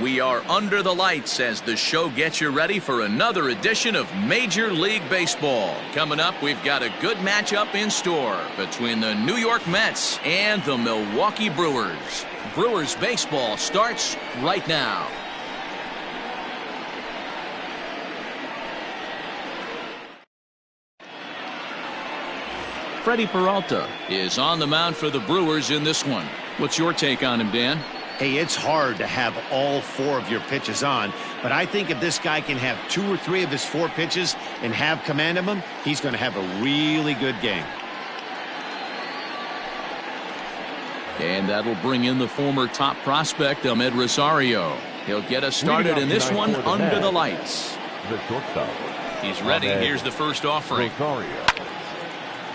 We are under the lights as the show gets you ready for another edition of Major League Baseball. Coming up, we've got a good matchup in store between the New York Mets and the Milwaukee Brewers. Brewers baseball starts right now. Freddie Peralta is on the mound for the Brewers in this one. What's your take on him, Dan? Hey, it's hard to have all 4 of your pitches on, but I think if this guy can have 2 or 3 of his 4 pitches and have command of them, he's going to have a really good game. And that'll bring in the former top prospect, Ahmed Rosario. He'll get us started in this one under the lights. The shortstop. He's ready. Here's the first offering. Rosario.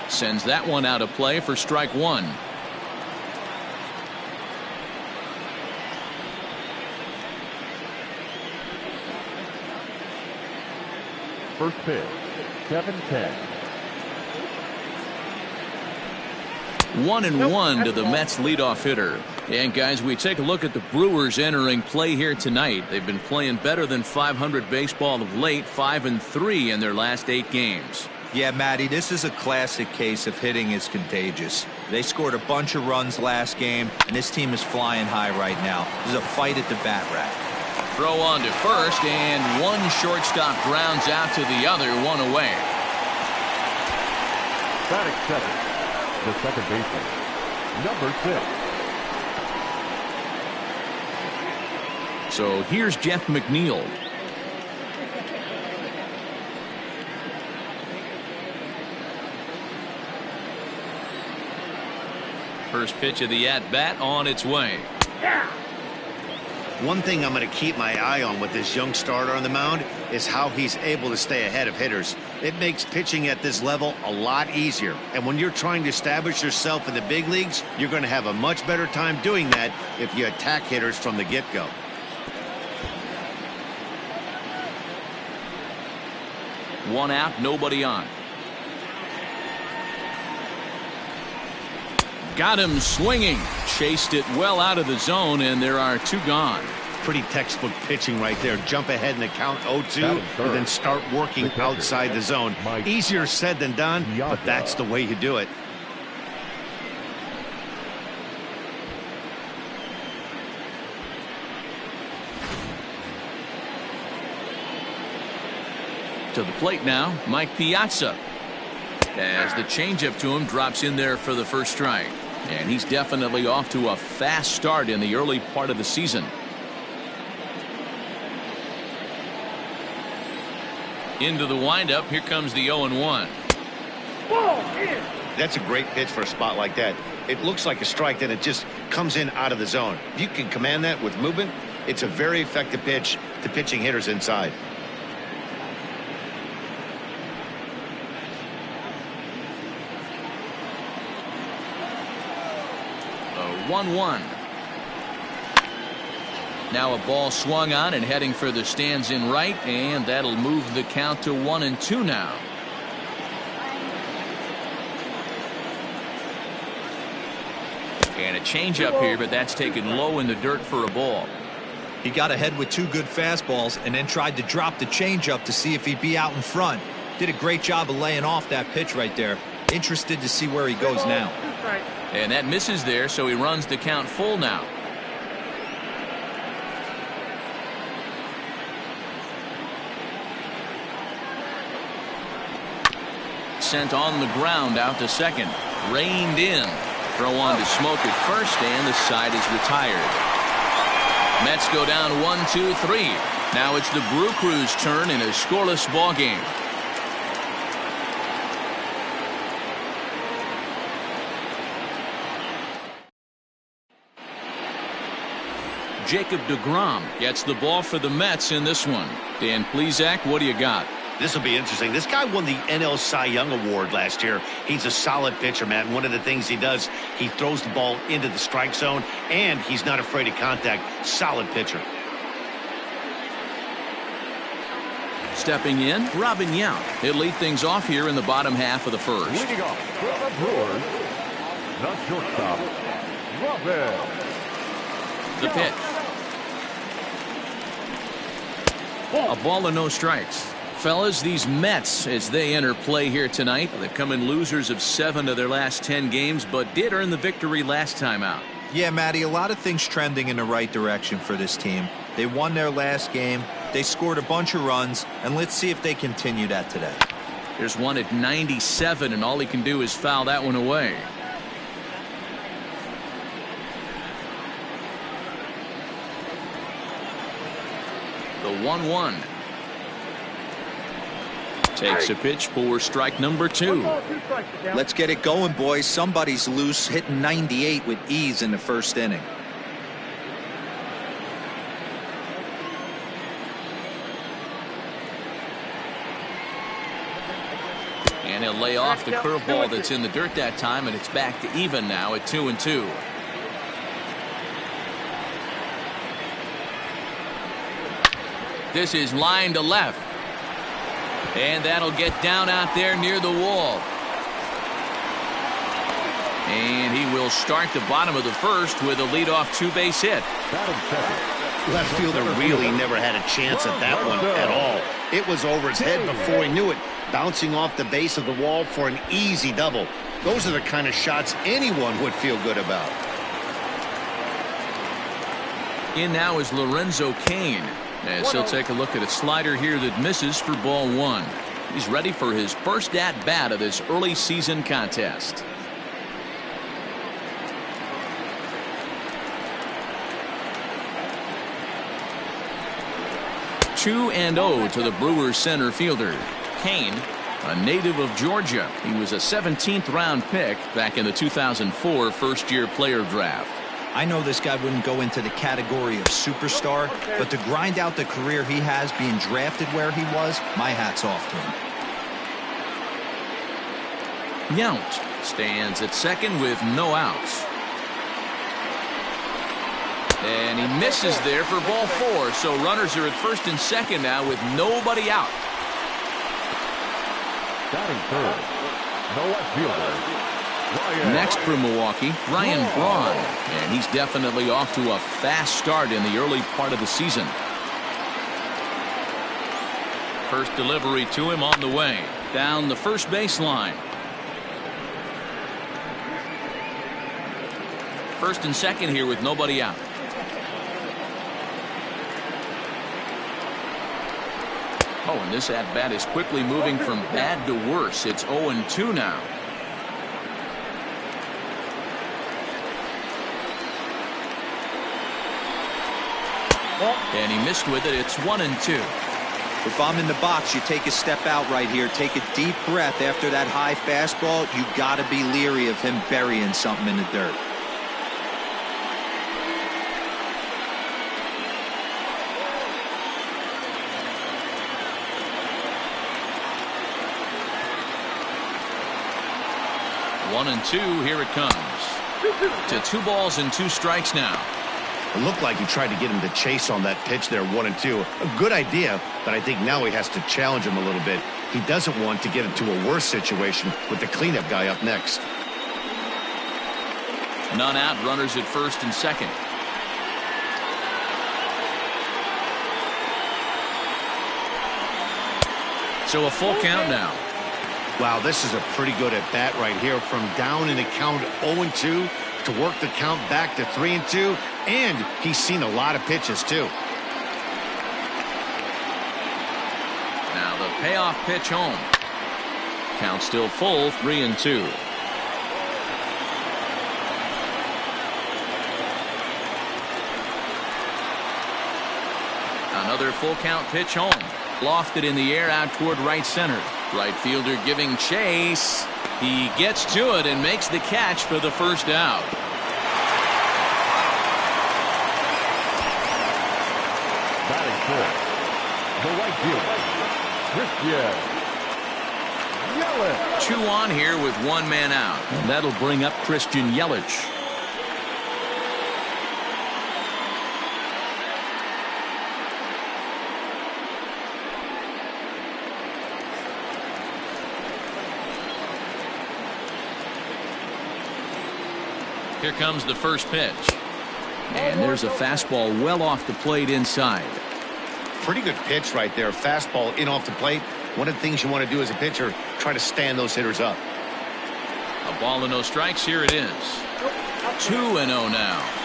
Sends that one out of play for strike 1. First pitch, 7-10. 1-1 to the Mets leadoff hitter. And guys, we take a look at the Brewers entering play here tonight. They've been playing better than .500 baseball of late, 5-3 in their last 8 games. Yeah, Matty, this is a classic case of hitting is contagious. They scored a bunch of runs last game, and this team is flying high right now. There's a fight at the bat rack. Throw on to first, and one shortstop grounds out to the other, 1 away. Batting 7, the second baseman, number 6. So here's Jeff McNeil. First pitch of the at-bat on its way. One thing I'm going to keep my eye on with this young starter on the mound is how he's able to stay ahead of hitters. It makes pitching at this level a lot easier. And when you're trying to establish yourself in the big leagues, you're going to have a much better time doing that if you attack hitters from the get-go. One out, nobody on. Got him swinging. Chased it well out of the zone, and there are 2 gone. Pretty textbook pitching right there. Jump ahead in the count 0-2 and then start working outside the zone. Easier said than done, but that's the way you do it. To the plate now, Mike Piazza. As the changeup to him drops in there for the first strike. And he's definitely off to a fast start in the early part of the season. Into the windup. Here comes the 0-1. That's a great pitch for a spot like that. It looks like a strike, then it just comes in out of the zone. If you can command that with movement, it's a very effective pitch to pitching hitters inside. A 1-1. Now a ball swung on and heading for the stands in right, and that'll move the count to 1-2 now. And a changeup here, but that's taken low in the dirt for a ball. He got ahead with 2 good fastballs and then tried to drop the changeup to see if he'd be out in front. Did a great job of laying off that pitch right there. Interested to see where he goes now. And that misses there, so he runs the count full now. Sent on the ground out to second. Reined in. Throw on to Smoke at first, and the side is retired. Mets go down 1-2-3. Now it's the Brew Crew's turn in a scoreless ball game. Jacob deGrom gets the ball for the Mets in this one. Dan Plesac, what do you got? This will be interesting. This guy won the NL Cy Young Award last year. He's a solid pitcher, man. One of the things he does, he throws the ball into the strike zone, and he's not afraid of contact. Solid pitcher. Stepping in, Robin Yount. He'll lead things off here in the bottom half of the first. Leading off for the Brewers, the shortstop, Robin. The pitch. A ball and no strikes. Fellas, these Mets, as they enter play here tonight, they've come in losers of 7 of their last 10 games, but did earn the victory last time out. Yeah, Matty, a lot of things trending in the right direction for this team. They won their last game, they scored a bunch of runs, and let's see if they continue that today. There's one at 97, and all he can do is foul that one away. The 1-1. Takes a pitch for strike number 2. Let's get it going, boys. Somebody's loose, hitting 98 with ease in the first inning. And he'll lay off the curveball that's in the dirt that time, and it's back to even now at 2-2. This is line to left. And that'll get down out there near the wall. And he will start the bottom of the first with a leadoff 2-base hit. Left fielder really never had a chance at that one at all. It was over his head before he knew it, bouncing off the base of the wall for an easy double. Those are the kind of shots anyone would feel good about. In now is Lorenzo Kane, as he'll take a look at a slider here that misses for ball 1. He's ready for his first at-bat of this early season contest. Two and 0 to the Brewers center fielder. Kane, a native of Georgia. He was a 17th round pick back in the 2004 first-year player draft. I know this guy wouldn't go into the category of superstar, but to grind out the career he has being drafted where he was, my hat's off to him. Yount stands at second with no outs. And he misses there for ball 4, so runners are at first and second now with nobody out. Batting third, the left fielder. Next for Milwaukee, Ryan Braun, and he's definitely off to a fast start in the early part of the season. First delivery to him on the way, down the first baseline. First and second here with nobody out. Oh, and this at-bat is quickly moving from bad to worse. It's 0-2 now. And he missed with it. It's 1-2. If I'm in the box, you take a step out right here. Take a deep breath after that high fastball. You got to be leery of him burying something in the dirt. One and 2, here it comes. To 2 balls and 2 strikes now. It looked like he tried to get him to chase on that pitch there, 1-2. A good idea, but I think now he has to challenge him a little bit. He doesn't want to get into a worse situation with the cleanup guy up next. None out, runners at first and second. So a full count now. Wow, this is a pretty good at-bat right here. From down in the count 0-2 to work the count back to 3-2. And he's seen a lot of pitches, too. Now the payoff pitch home. Count still full, 3-2. Another full count pitch home. Lofted in the air out toward right center. Right fielder giving chase. He gets to it and makes the catch for the first out. Batting fourth, the right fielder, Christian Yelich. 2 on here with 1 man out. And that'll bring up Christian Yelich. Here comes the first pitch. And there's a fastball well off the plate inside. Pretty good pitch right there. Fastball in off the plate. One of the things you want to do as a pitcher, try to stand those hitters up. A ball and no strikes. Here it is. 2-0 now.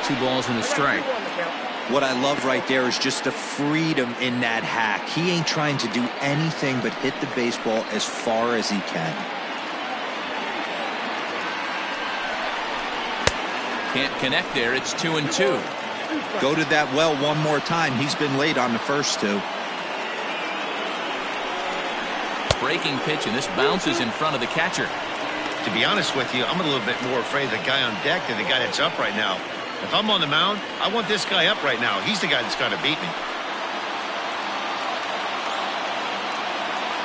Two balls and a strike. What I love right there is just the freedom in that hack. He ain't trying to do anything but hit the baseball as far as he can. Can't connect there. It's 2-2. Go to that well one more time. He's been late on the first two. Breaking pitch, and this bounces in front of the catcher. To be honest with you, I'm a little bit more afraid of the guy on deck than the guy that's up right now. If I'm on the mound, I want this guy up right now. He's the guy that's got to beat me.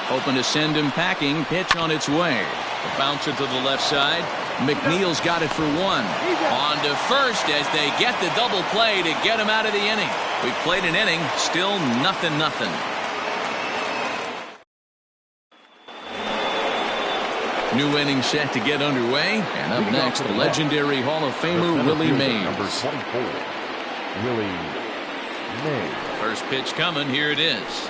Hoping to send him packing. Pitch on its way. A bouncer to the left side. McNeil's got it for one. On to first as they get the double play to get him out of the inning. We've played an inning. Still 0-0. New inning set to get underway. And up next, the legendary Hall of Famer Willie Mays. Number 24, Willie Mays. First pitch coming. Here it is.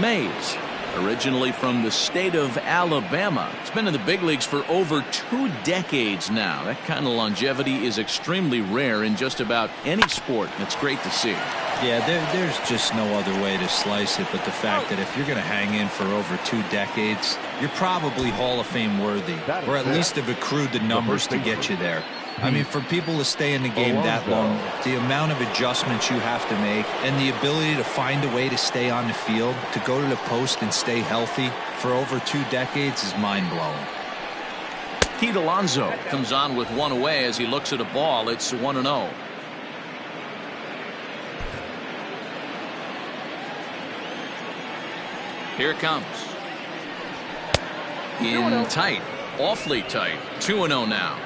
Mays, originally from the state of Alabama. He's been in the big leagues for over 2 decades now. That kind of longevity is extremely rare in just about any sport. It's great to see. Yeah, there's just no other way to slice it but the fact that if you're going to hang in for over 2 decades, you're probably Hall of Fame worthy, or at least have accrued the numbers to get you there. I mean, for people to stay in the game that long, the amount of adjustments you have to make and the ability to find a way to stay on the field, to go to the post and stay healthy for over 2 decades is mind-blowing. Pete Alonso comes on with one away as he looks at a ball. It's 1-0. Here it comes. In tight. Awfully tight. 2-0 now.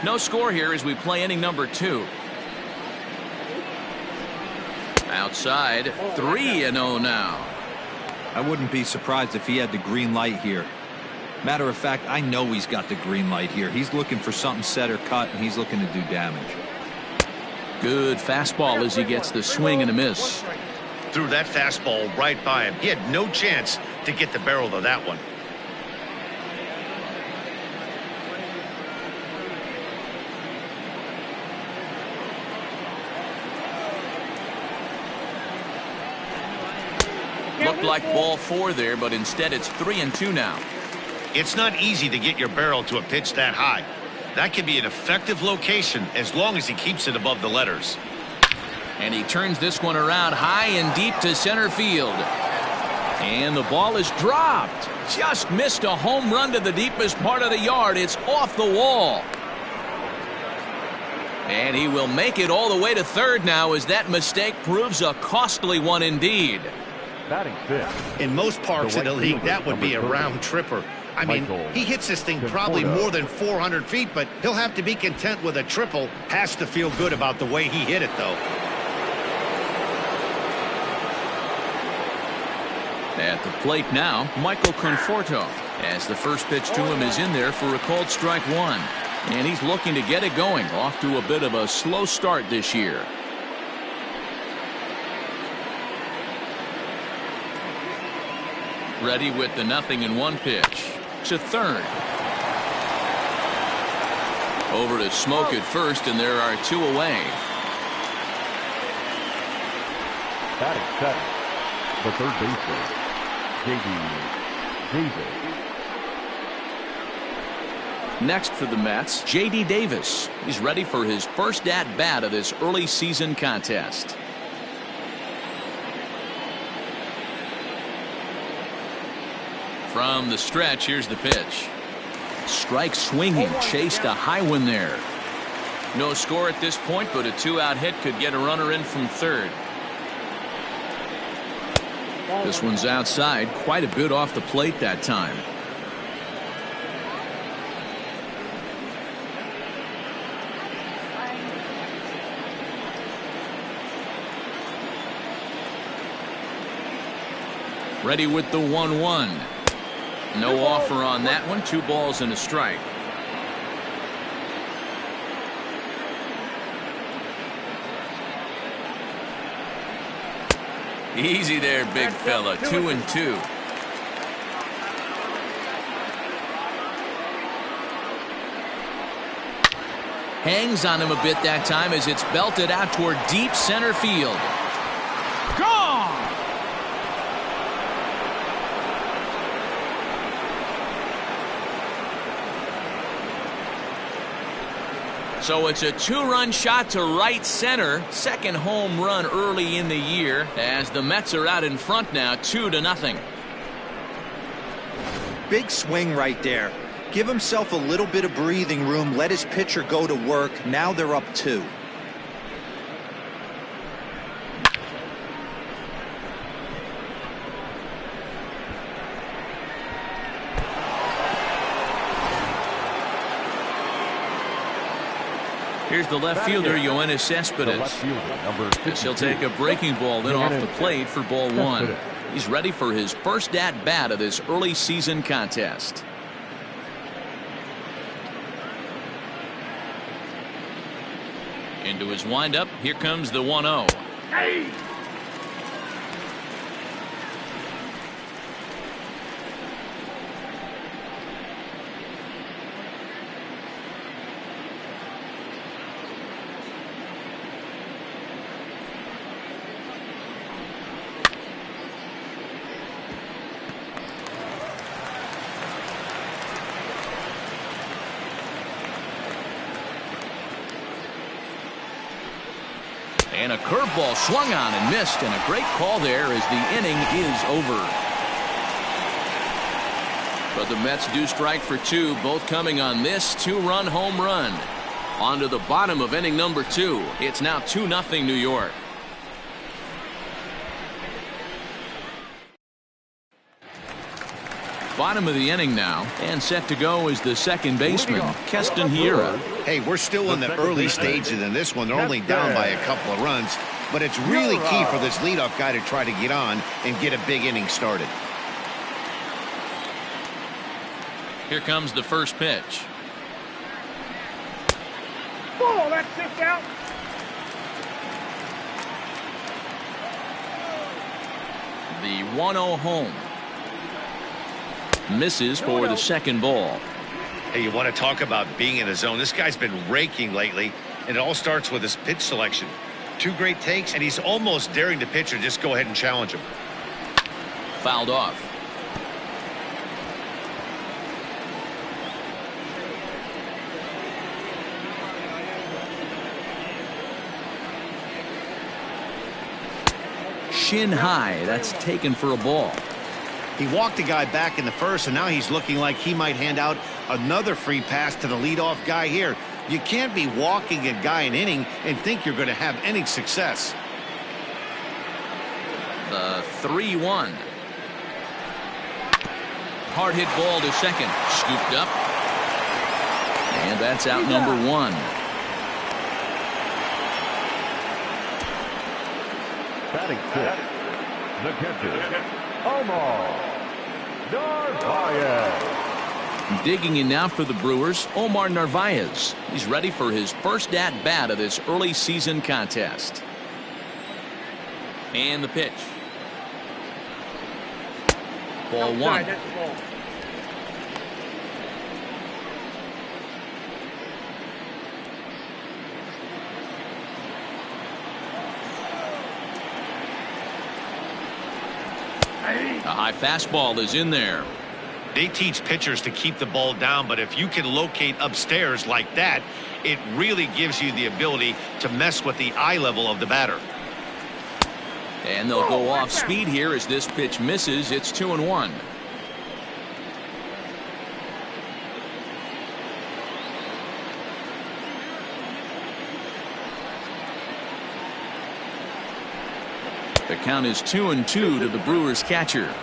No score here as we play inning number 2. Outside. 3-0 now. I wouldn't be surprised if he had the green light here. Matter of fact, I know he's got the green light here. He's looking for something set or cut, and he's looking to do damage. Good fastball as he gets the swing and a miss. Threw that fastball right by him. He had no chance to get the barrel of that one. Looked like ball 4 there, but instead it's 3-2 now. It's not easy to get your barrel to a pitch that high. That can be an effective location as long as he keeps it above the letters. And he turns this one around high and deep to center field. And the ball is dropped. Just missed a home run to the deepest part of the yard. It's off the wall. And he will make it all the way to third now as that mistake proves a costly one indeed. Batting fifth. In most parks in the league, that would be a round tripper. I mean, he hits this thing probably more than 400 feet, but he'll have to be content with a triple. Has to feel good about the way he hit it, though. At the plate now, Michael Conforto, as the first pitch to him is in there for a called strike 1. And he's looking to get it going, off to a bit of a slow start this year. Ready with the 0-1 pitch. To third. Over to Smoke at first, and there are 2 away. Batting seventh, the third baseman, J.D. Davis. Next for the Mets, J.D. Davis. He's ready for his first at-bat of this early season contest. From the stretch, here's the pitch. Strike swinging, chased a high one there. No score at this point, but a 2-out hit could get a runner in from third. This one's outside, quite a bit off the plate that time. Ready with the 1-1. No offer on that one. 2 balls and a strike. Easy there, big fella. 2-2. Hangs on him a bit that time as it's belted out toward deep center field. Gone! So it's a 2-run shot to right center. Second home run early in the year as the Mets are out in front now, 2-0. Big swing right there. Give himself a little bit of breathing room. Let his pitcher go to work. Now they're up 2. Here's the left fielder, Yoenis Cespedes. As he'll take a breaking ball then off the plate for ball 1. He's ready for his first at-bat of this early season contest. Into his windup, here comes the 1-0. Hey! And a curveball swung on and missed, and a great call there as the inning is over. But the Mets do strike for 2, both coming on this 2-run home run. On to the bottom of inning number 2. It's now 2-0 New York. Bottom of the inning now, and set to go is the second baseman, Keston Hiura. Hey, we're still in the early stages in this one. They're only down by a couple of runs, but it's really key for this leadoff guy to try to get on and get a big inning started. Here comes the first pitch. Ball, that's just out. The 1-0 home. Misses for the second ball. Hey, you want to talk about being in a zone? This guy's been raking lately, and it all starts with his pitch selection. 2 great takes, and he's almost daring the pitcher just go ahead and challenge him. Fouled off. Shin high. That's taken for a ball. He walked the guy back in the first, and now he's looking like he might hand out another free pass to the leadoff guy here. You can't be walking a guy an inning and think you're going to have any success. The 3-1. Hard hit ball to second. Scooped up. And that's out number 1. Batting 6, the catcher, Omar Narvaez. Digging in now for the Brewers, Omar Narvaez. He's ready for his first at-bat of this early season contest. And the pitch. Ball 1. A high fastball is in there. They teach pitchers to keep the ball down, but if you can locate upstairs like that, it really gives you the ability to mess with the eye level of the batter. And they'll go off speed here as this pitch misses. It's 2-1. The count is 2-2 to the Brewers catcher.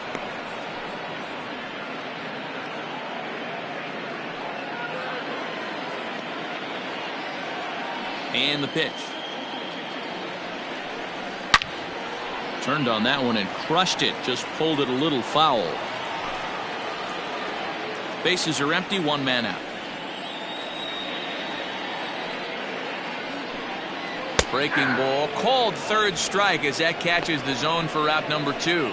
And the pitch. Turned on that one and crushed it. Just pulled it a little foul. Bases are empty. One man out. Breaking ball called third strike as that catches the zone for out number 2.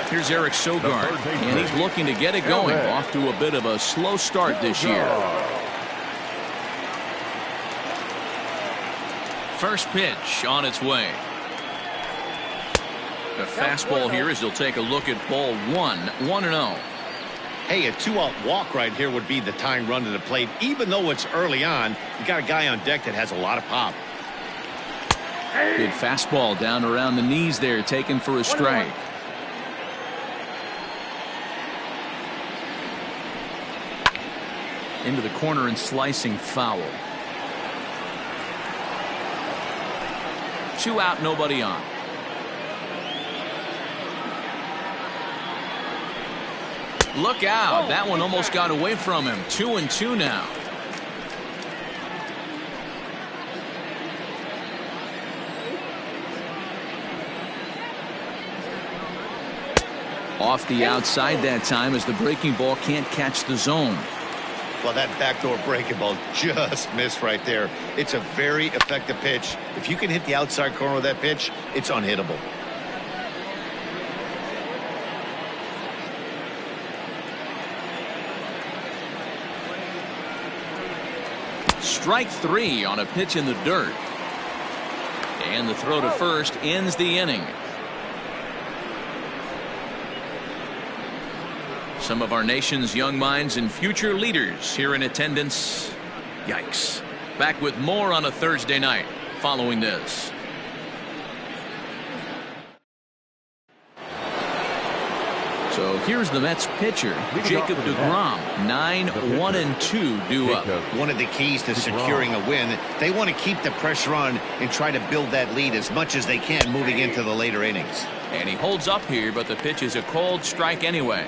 Here's Eric Sogard, and he's looking to get it going. Off to a bit of a slow start this year. First pitch on its way. The fastball here as he'll take a look at ball 1, 1-0. Hey, a 2-out walk right here would be the tying run to the plate. Even though it's early on, you got a guy on deck that has a lot of pop. Good fastball down around the knees there, taken for a strike. Into the corner and slicing foul. 2 out, nobody on. Look out. That one almost got away from him. 2-2 now. Off the outside that time as the breaking ball can't catch the zone. Well, that backdoor breaking ball just missed right there. It's a very effective pitch. If you can hit the outside corner of that pitch, it's unhittable. Strike 3 on a pitch in the dirt. And the throw to first ends the inning. Some of our nation's young minds and future leaders here in attendance. Yikes. Back with more on a Thursday night following this. So here's the Mets pitcher, Jacob deGrom. 9-1-2 due up. One of the keys to securing a win, they want to keep the pressure on and try to build that lead as much as they can moving into the later innings. And he holds up here, but the pitch is a called strike anyway.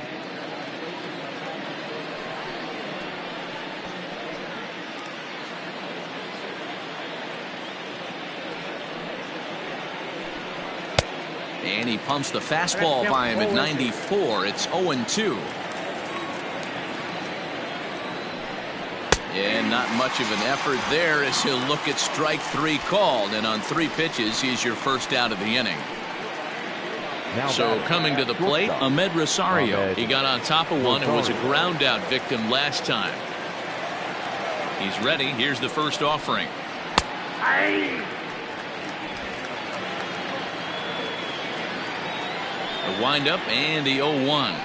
And he pumps the fastball by him at 94. It's 0-2. And not much of an effort there as he'll look at strike 3 called. And on 3 pitches, he's your first out of the inning. So coming to the plate, Ahmed Rosario. He got on top of one and was a ground out victim last time. He's ready. Here's the first offering. The windup and the 0-1.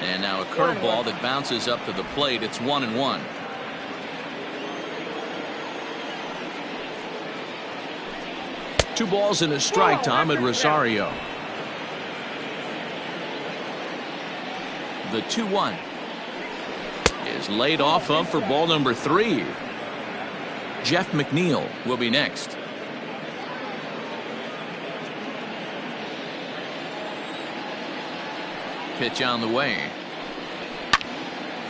And now a curveball that bounces up to the plate. It's 1-1. Two balls and a strike to Ahmed Rosario. The 2-1 is laid off of for ball number 3. Jeff McNeil will be next. Pitch on the way.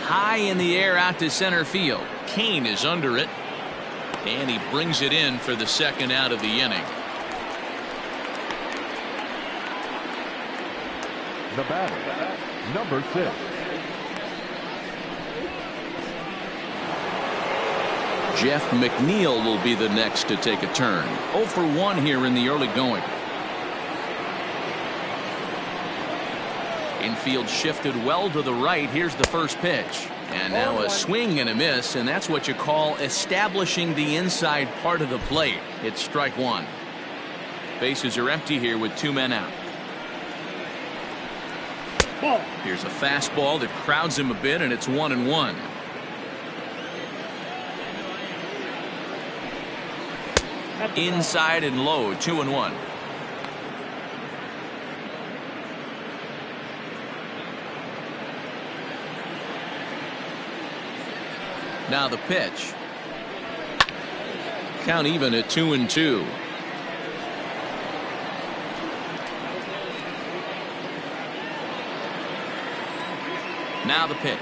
High in the air out to center field. Kane is under it. And he brings it in for the second out of the inning. The batter, number 6. Jeff McNeil will be the next to take a turn. 0 for 1 here in the early going. Infield shifted well to the right. Here's the first pitch. And now a swing and a miss, and that's what you call establishing the inside part of the plate. It's strike 1. Bases are empty here with 2 men out. Here's a fastball that crowds him a bit, and it's 1-1. Inside and low, 2-1. Now the pitch. Count even at 2-2. Now the pitch.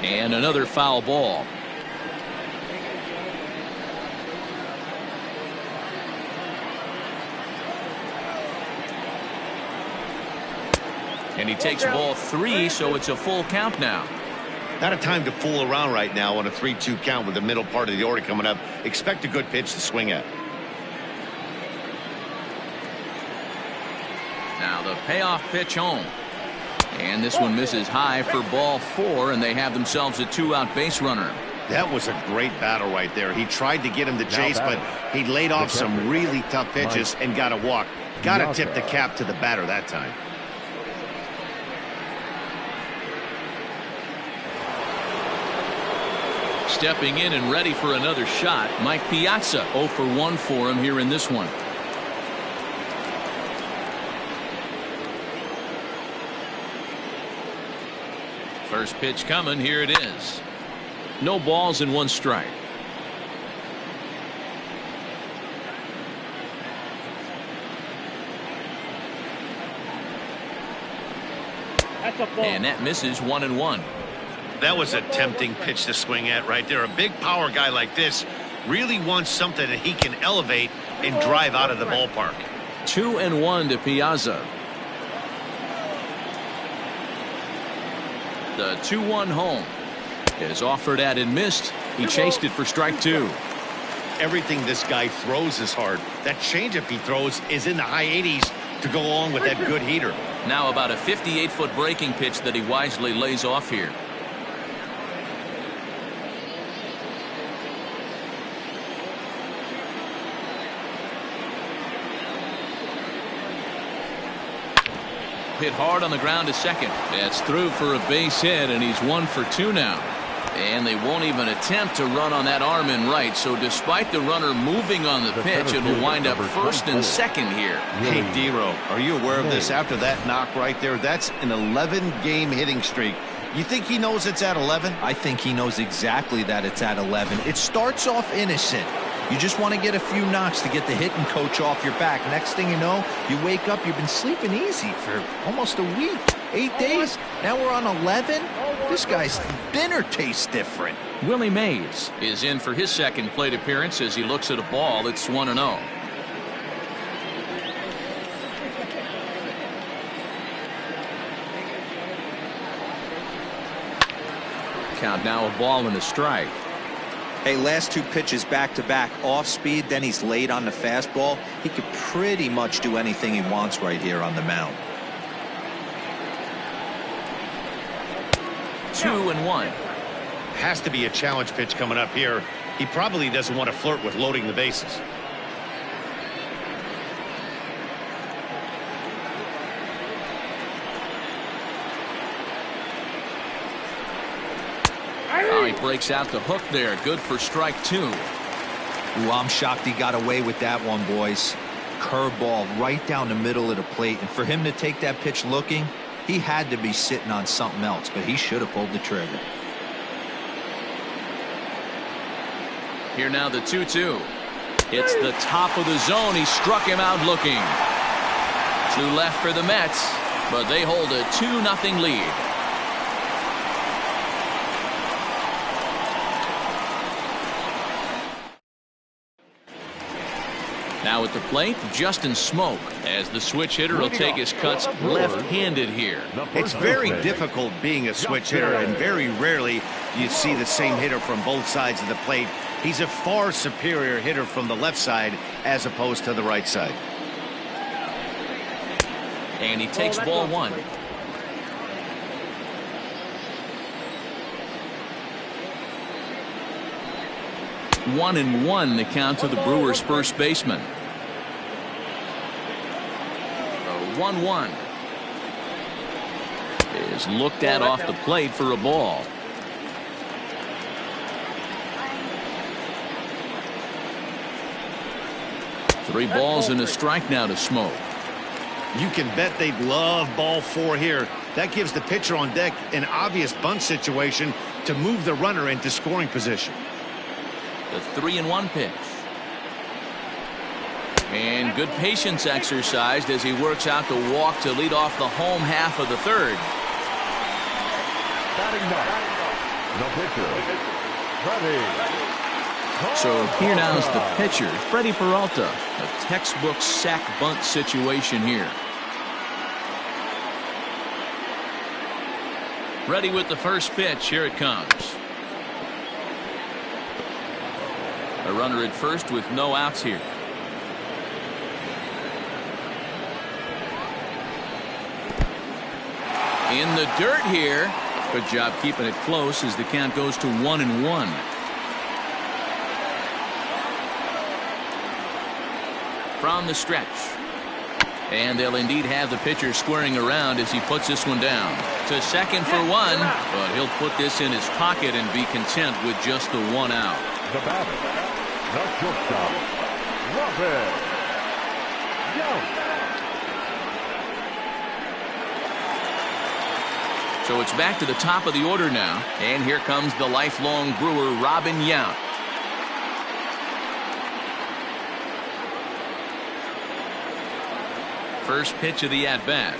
And another foul ball. And he takes ball 3, so it's a full count now. Not a time to fool around right now on a 3-2 count with the middle part of the order coming up. Expect a good pitch to swing at. Now the payoff pitch home. And this one misses high for ball 4, and they have themselves a 2-out base runner. That was a great battle right there. He tried to get him to chase, but he laid off some really tough pitches and got a walk. Got to tip the cap to the batter that time. Stepping in and ready for another shot, Mike Piazza. 0 for 1 for him here in this one. First pitch coming. Here it is. No balls and 1 strike. And that misses 1-1. That was a tempting pitch to swing at right there. A big power guy like this really wants something that he can elevate and drive out of the ballpark. 2-1 to Piazza. The 2-1 home is offered at and missed. He chased it for strike 2. Everything this guy throws is hard. That changeup he throws is in the high 80s to go along with that good heater. Now about a 58-foot breaking pitch that he wisely lays off here. Hit hard on the ground to second. That's through for a base hit, and he's 1 for 2 now. And they won't even attempt to run on that arm in right, so despite the runner moving on the pitch, it'll wind up first and second here. Hey, D-Row, are you aware of this? After that knock right there, that's an 11-game hitting streak. You think he knows it's at 11? I think he knows exactly that it's at 11. It starts off innocent. You just want to get a few knocks to get the hitting coach off your back. Next thing you know, you wake up, you've been sleeping easy for almost a week, 8 days. Now we're on 11. This guy's dinner tastes different. Willie Mays is in for his second plate appearance as he looks at a ball. It's 1-0. Count now a ball and a strike. Hey, last 2 pitches back-to-back, off speed, then he's late on the fastball. He could pretty much do anything he wants right here on the mound. 2-1. Has to be a challenge pitch coming up here. He probably doesn't want to flirt with loading the bases. Oh, he breaks out the hook there. Good for strike 2. Ooh, I'm shocked he got away with that one, boys. Curveball right down the middle of the plate, and for him to take that pitch looking, he had to be sitting on something else, but he should have pulled the trigger. Here now the 2-2. It's the top of the zone. He struck him out looking. 2 left for the Mets, but they hold a 2-0 lead. Now at the plate, Justin Smoke, as the switch hitter will take his cuts left-handed here. It's very difficult being a switch hitter, and very rarely you see the same hitter from both sides of the plate. He's a far superior hitter from the left side as opposed to the right side. And he takes ball 1. One and 1 the count to the Brewers' first baseman. 1-1 is looked at off the plate for a ball. Three balls and a strike now to Smoke. You can bet they'd love ball 4 here. That gives the pitcher on deck an obvious bunt situation to move the runner into scoring position. The 3-1 pitch. And good patience exercised as he works out the walk to lead off the home half of the third. So here now is the pitcher, Freddie Peralta. A textbook sack bunt situation here. Ready with the first pitch. Here it comes. A runner at first with no outs here. In the dirt here. Good job keeping it close as the count goes to 1-1. From the stretch. And they'll indeed have the pitcher squaring around as he puts this one down. To second for one, but he'll put this in his pocket and be content with just the one out. The batter, the shortstop, Robin Yount. So it's back to the top of the order now, and here comes the lifelong Brewer, Robin Yount. First pitch of the at-bat.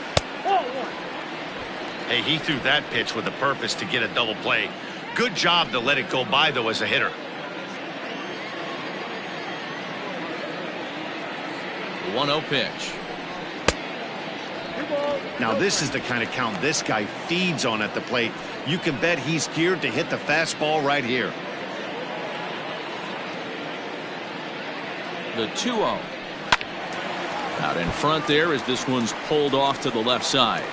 Hey, he threw that pitch with a purpose to get a double play. Good job to let it go by, though, as a hitter. The 1-0 pitch. Now, this is the kind of count this guy feeds on at the plate. You can bet he's geared to hit the fastball right here. The 2-0. Out in front there as this one's pulled off to the left side.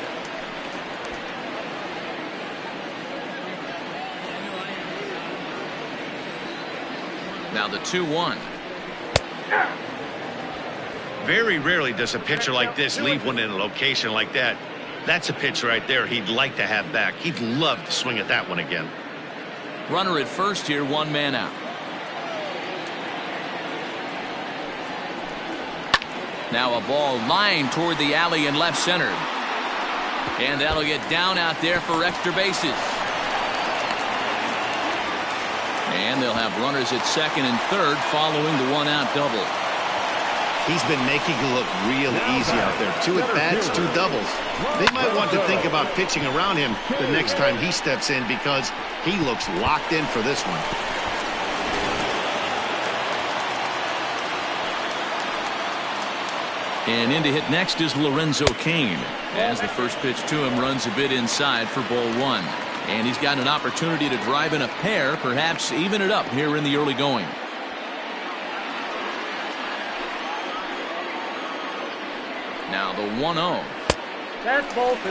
Now the 2-1. Very rarely does a pitcher like this leave one in a location like that. That's a pitch right there he'd like to have back. He'd love to swing at that one again. Runner at first here, one man out. Now a ball lined toward the alley in left center. And that'll get down out there for extra bases. And they'll have runners at second and third following the one-out double. He's been making it look real easy out there. 2 at-bats, 2 doubles. They might want to think about pitching around him the next time he steps in because he looks locked in for this one. And in to hit next is Lorenzo Kane, as the first pitch to him runs a bit inside for ball 1. And he's got an opportunity to drive in a pair, perhaps even it up here in the early going. Now the 1-0. That's ball 2.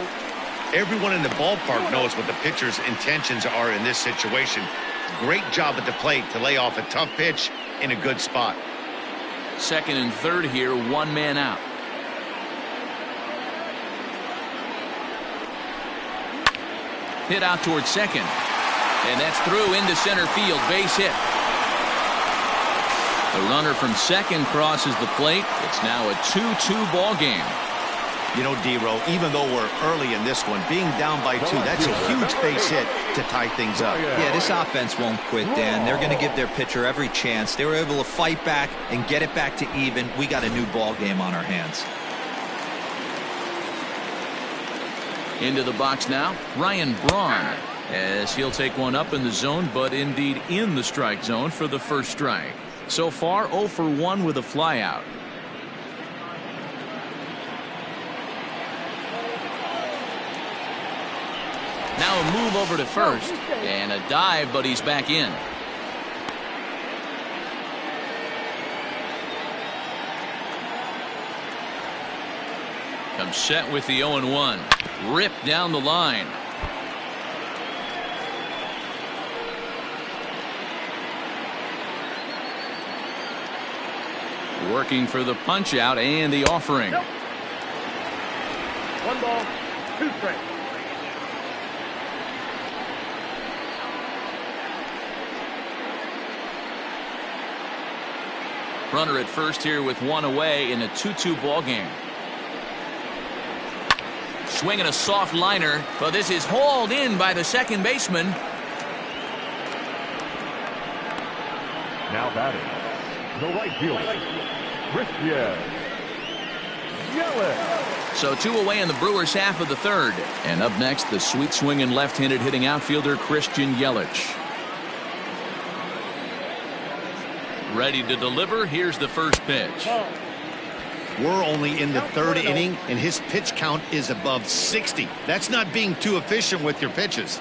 Everyone in the ballpark knows what the pitcher's intentions are in this situation. Great job at the plate to lay off a tough pitch in a good spot. Second and third here, one man out. Hit out towards second. And that's through into center field. Base hit. The runner from second crosses the plate. It's now a 2-2 ball game. You know, D-Row, even though we're early in this one, being down by 2, that's a huge base hit to tie things up. Yeah, this offense won't quit, Dan. They're going to give their pitcher every chance. They were able to fight back and get it back to even. We got a new ball game on our hands. Into the box now, Ryan Braun, as he'll take one up in the zone, but indeed in the strike zone for the first strike. So far, 0 for 1 with a flyout. Now a move over to first, and a dive, but he's back in. Comes set with the 0-1. Ripped down the line. Working for the punch out and the offering. 1 ball, 2 strikes. Runner at first here with 1 away in a 2-2 ball game. Swinging a soft liner, but this is hauled in by the second baseman. Now batting, the right fielder, Christian Yelich. So 2 away in the Brewers half of the third. And up next, the sweet swinging left-handed hitting outfielder Christian Yelich. Ready to deliver. Here's the first pitch. We're only in the third inning, and his pitch count is above 60. That's not being too efficient with your pitches.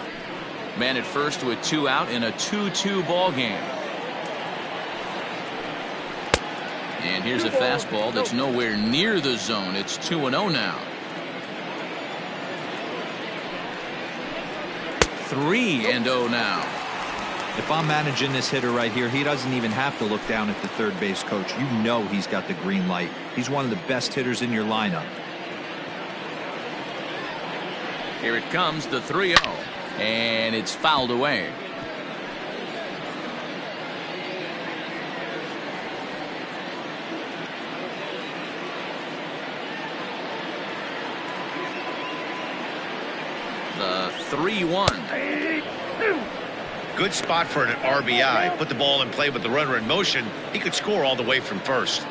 Man at first with 2 out in a 2-2 ball game. And here's a fastball that's nowhere near the zone. It's 2-0 now. 3-0 now. If I'm managing this hitter right here, he doesn't even have to look down at the third base coach. You know he's got the green light. He's one of the best hitters in your lineup. Here it comes, the 3-0. And it's fouled away. The 3-1. Good spot for an RBI. Put the ball in play with the runner in motion. He could score all the way from first.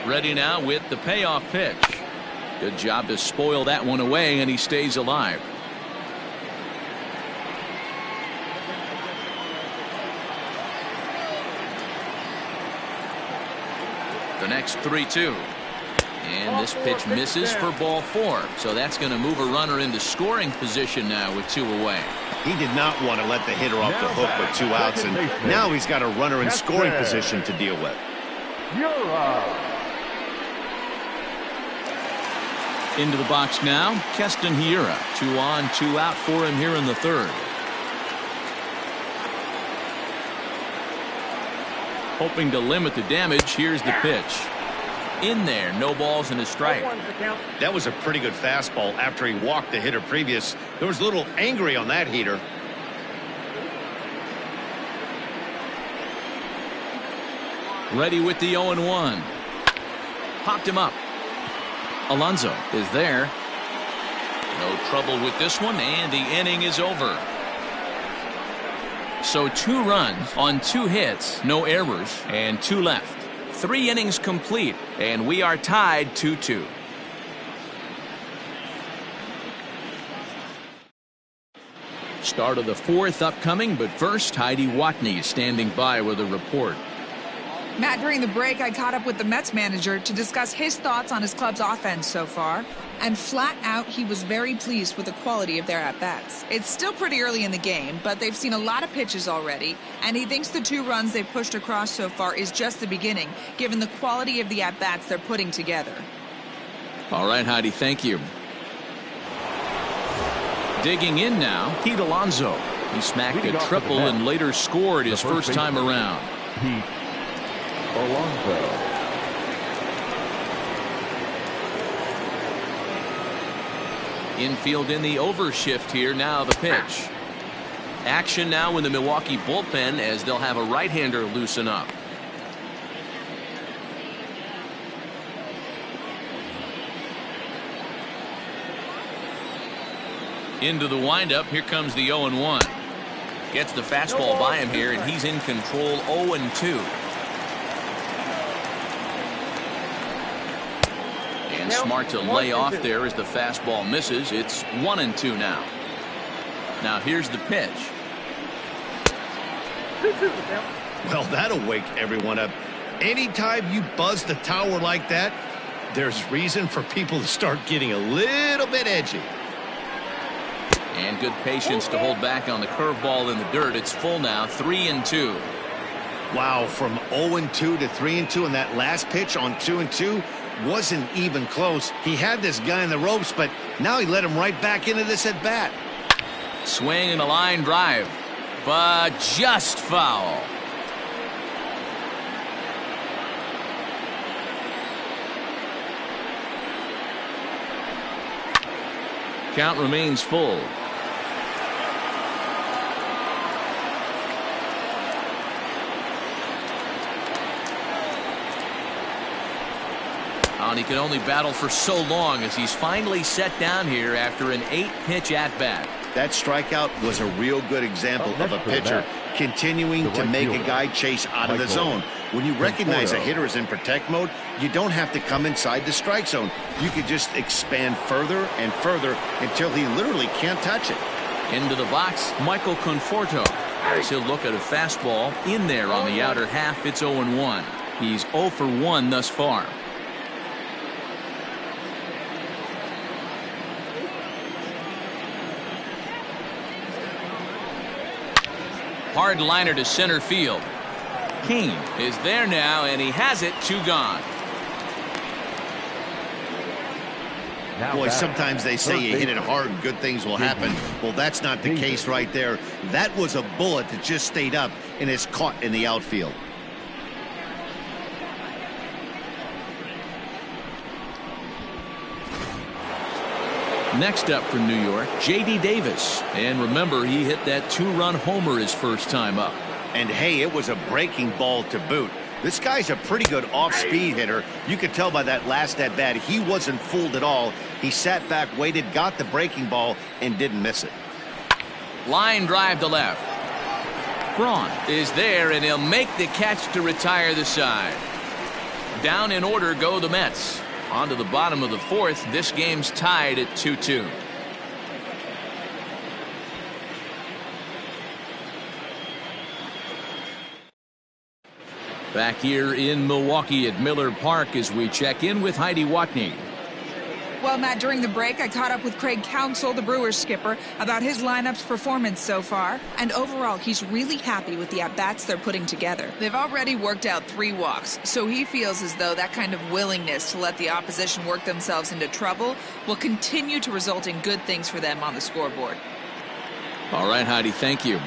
Ready now with the payoff pitch. Good job to spoil that one away, and he stays alive. The next 3-2. And this pitch misses for ball 4. So that's going to move a runner into scoring position now with 2 away. He did not want to let the hitter off the hook with 2 outs, and now he's got a runner in scoring position to deal with. Into the box now, Keston Hiura. 2 on, 2 out for him here in the 3rd. Hoping to limit the damage. Here's the pitch. In there, no balls and a strike. That was a pretty good fastball after he walked the hitter previous. There was a little angry on that heater. Ready with the 0-1. Popped him up. Alonso is there. No trouble with this one, and the inning is over. So 2 runs on 2 hits, no errors, and 2 left. 3 innings complete, and we are tied 2-2. Start of the 4th upcoming, but first, Heidi Watney is standing by with a report. Matt, during the break, I caught up with the Mets manager to discuss his thoughts on his club's offense so far. And flat out, he was very pleased with the quality of their at-bats. It's still pretty early in the game, but they've seen a lot of pitches already. And he thinks the 2 runs they've pushed across so far is just the beginning, given the quality of the at-bats they're putting together. All right, Heidi, thank you. Digging in now, Pete Alonso. He smacked a triple and later scored his first time around. Alonso. Infield in the overshift here. Now the pitch. Action now in the Milwaukee bullpen as they'll have a right-hander loosen up. Into the windup. Here comes the 0-1. Gets the fastball by him here, and he's in control. 0-2. And smart to lay off there as the fastball misses. It's 1-2 now. Now here's the pitch. Well, that'll wake everyone up. Anytime you buzz the tower like that, there's reason for people to start getting a little bit edgy. And good patience to hold back on the curveball in the dirt. It's full now. 3-2. Wow, from 0-2 to 3-2, and that last pitch on 2-2 wasn't even close. He had this guy in the ropes, but now he let him right back into this at bat. Swing and a line drive, but just foul. Count remains full. And he can only battle for so long as he's finally set down here after an 8-pitch at-bat. That strikeout was a real good example of a pitcher continuing to make a guy chase out of the zone. When you recognize a hitter is in protect mode, you don't have to come inside the strike zone. You could just expand further and further until he literally can't touch it. Into the box, Michael Conforto. As he'll look at a fastball in there on the outer half. It's 0-1. He's 0 for 1 thus far. Hard liner to center field. Kane is there now, and he has it. 2 gone. Boy, sometimes they say you hit it hard and good things will happen. Well, that's not the case right there. That was a bullet that just stayed up and is caught in the outfield. Next up for New York, J.D. Davis. And remember, he hit that 2-run homer his first time up. And hey, it was a breaking ball to boot. This guy's a pretty good off-speed hitter. You could tell by that last at-bat he wasn't fooled at all. He sat back, waited, got the breaking ball, and didn't miss it. Line drive to left. Braun is there, and he'll make the catch to retire the side. Down in order go the Mets. On to the bottom of the 4th. This game's tied at 2-2. Back here in Milwaukee at Miller Park as we check in with Heidi Watney. Well, Matt, during the break, I caught up with Craig Counsell, the Brewers skipper, about his lineup's performance so far. And overall, he's really happy with the at-bats they're putting together. They've already worked out 3 walks, so he feels as though that kind of willingness to let the opposition work themselves into trouble will continue to result in good things for them on the scoreboard. All right, Heidi, thank you.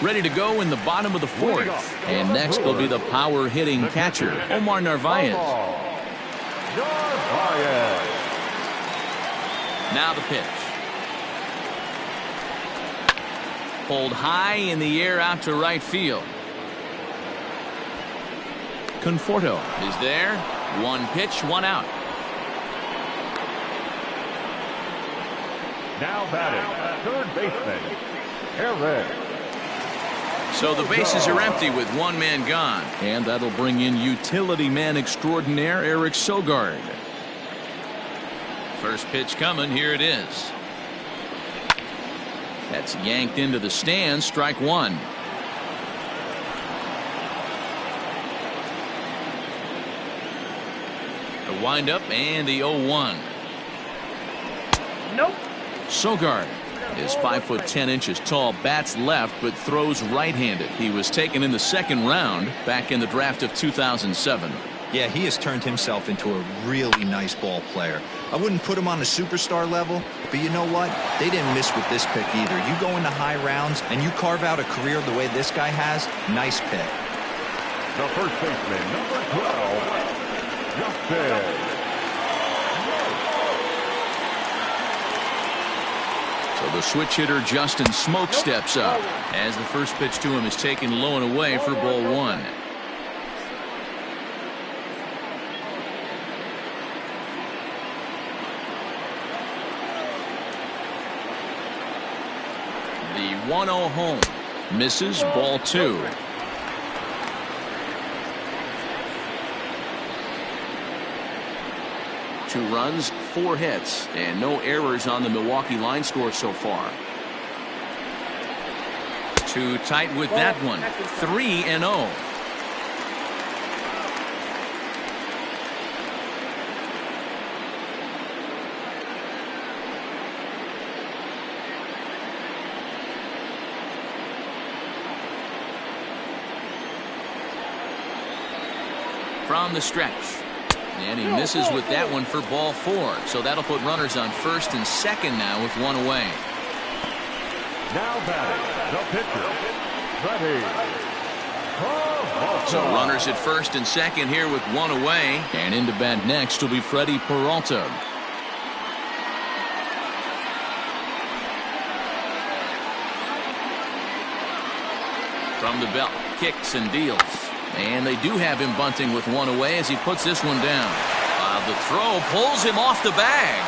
Ready to go in the bottom of the 4th. And next will be the power-hitting catcher, Omar Narvaez. Now the pitch. Pulled high in the air out to right field. Conforto is there. 1 pitch, 1 out. Now batting, third baseman, Eric. So the bases are empty with 1 man gone. And that'll bring in utility man extraordinaire Eric Sogard. First pitch coming. Here it is. That's yanked into the stands. Strike 1. The windup and the 0-1. Nope. Sogard is 5'10" tall, bats left, but throws right-handed. He was taken in the 2nd round back in the draft of 2007. Yeah, he has turned himself into a really nice ball player. I wouldn't put him on a superstar level, but you know what? They didn't miss with this pick either. You go into high rounds and you carve out a career the way this guy has. Nice pick. The first baseman, number 12, Justin. So the switch hitter Justin Smoke steps up as the first pitch to him is taken low and away for ball 1. The 1-0 home misses. Ball 2. Two runs, 4 hits, and no errors on the Milwaukee line score so far. Too tight with that one. 3-0. From the stretch. And he misses with that one for ball 4. So that'll put runners on 1st and 2nd now with 1 away. Now batting, the pitcher, Freddie. So runners at 1st and 2nd here with 1 away. And into bat next will be Freddie Peralta. From the belt, kicks and deals. And they do have him bunting with 1 away as he puts this one down. The throw pulls him off the bag.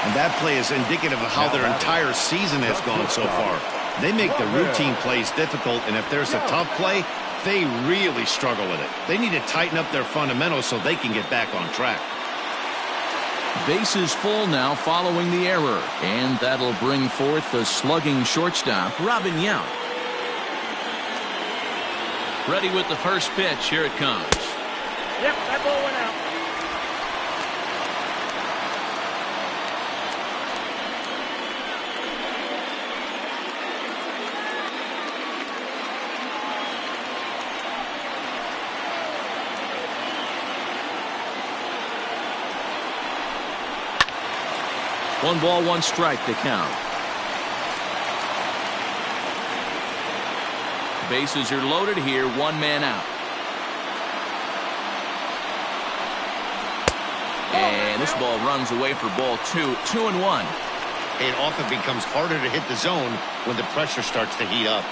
And that play is indicative of how their entire season has gone so far. They make the routine plays difficult, and if there's a tough play, they really struggle with it. They need to tighten up their fundamentals so they can get back on track. Bases full now following the error. And that'll bring forth the slugging shortstop, Robin Yount. Ready with the first pitch. Here it comes. Yep, that ball went out. One ball, one strike to count. Bases are loaded here, one man out. And this ball runs away for ball two. 2-1. It often becomes harder to hit the zone when the pressure starts to heat up.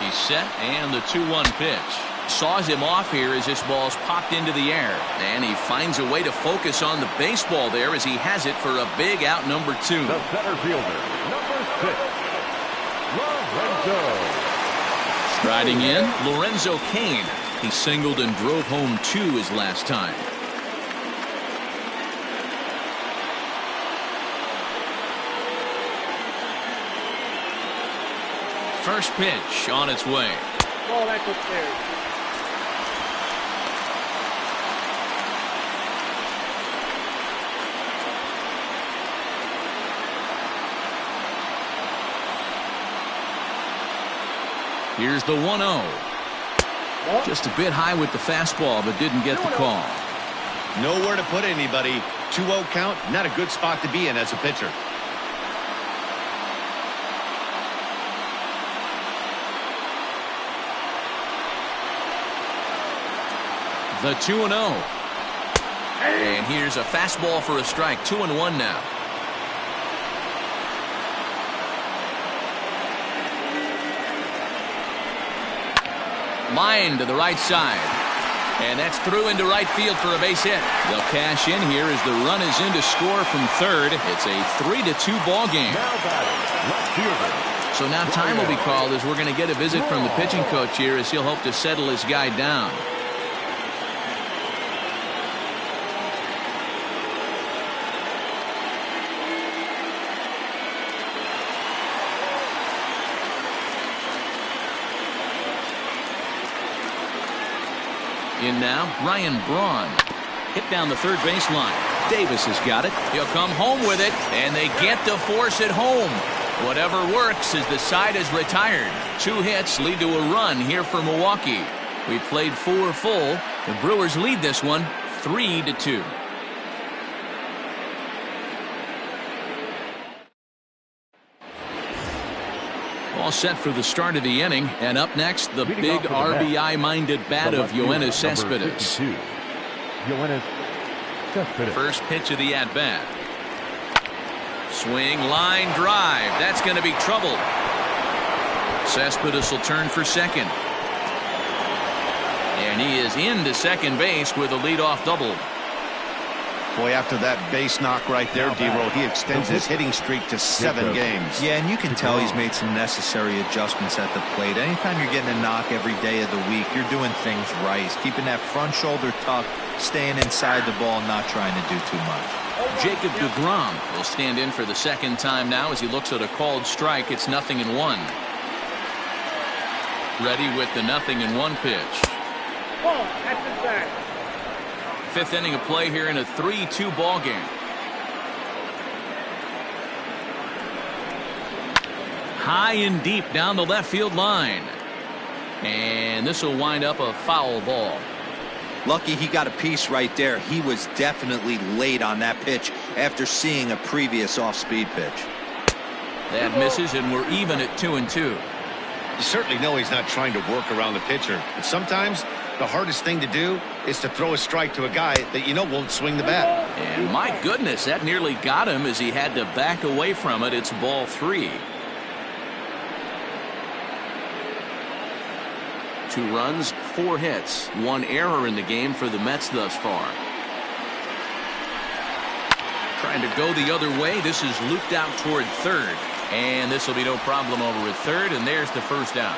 He's set, and the 2-1 pitch. Saws him off here as this ball's popped into the air. And he finds a way to focus on the baseball there as he has it for a big out, number 2. The center fielder, number 6, Lorenzo. Striding in, Lorenzo Kane. He singled and drove home 2 his last time. First pitch on its way. Oh, that's upstairs. Here's the 1-0. Just a bit high with the fastball, but didn't get the call. Nowhere to put anybody. 2-0 count, not a good spot to be in as a pitcher. The 2-0. And here's a fastball for a strike. 2-1 now. Line to the right side. And that's through into right field for a base hit. They'll cash in here as the run is in to score from third. It's a 3-2 ball game. So now time will be called as we're going to get a visit from the pitching coach here as he'll hope to settle his guy down. In now, Ryan Braun. Hit down the third baseline. Davis has got it. He'll come home with it, and they get to force it home. Whatever works as the side is retired. 2 hits lead to a run here for Milwaukee. We played 4 full. The Brewers lead this one 3-2. All set for the start of the inning, and up next, the big RBI-minded bat of Yoenis Cespedes. First pitch of the at-bat. Swing, line, drive. That's going to be trouble. Cespedes will turn for second. And he is into second base with a leadoff double. Boy, after that base knock right there, D-Roll, he extends his hitting streak to 7 games. Yeah, and you can tell he's made some necessary adjustments at the plate. Anytime you're getting a knock every day of the week, you're doing things right. He's keeping that front shoulder tucked, staying inside the ball, and not trying to do too much. Jacob deGrom will stand in for the second time now as he looks at a called strike. It's 0-1. Ready with the 0-1 pitch. Oh, that's inside. 5th inning of play here in a 3-2 ball game. High and deep down the left field line. And this will wind up a foul ball. Lucky he got a piece right there. He was definitely late on that pitch after seeing a previous off-speed pitch. That misses, and we're even at 2-2. You certainly know he's not trying to work around the pitcher, but sometimes the hardest thing to do is to throw a strike to a guy that you know won't swing the bat. And my goodness, that nearly got him as he had to back away from it. It's ball 3. 2 runs, 4 hits, 1 error in the game for the Mets thus far. trying to go the other way. This is looped out toward third. And this will be no problem over at third, and there's the first out.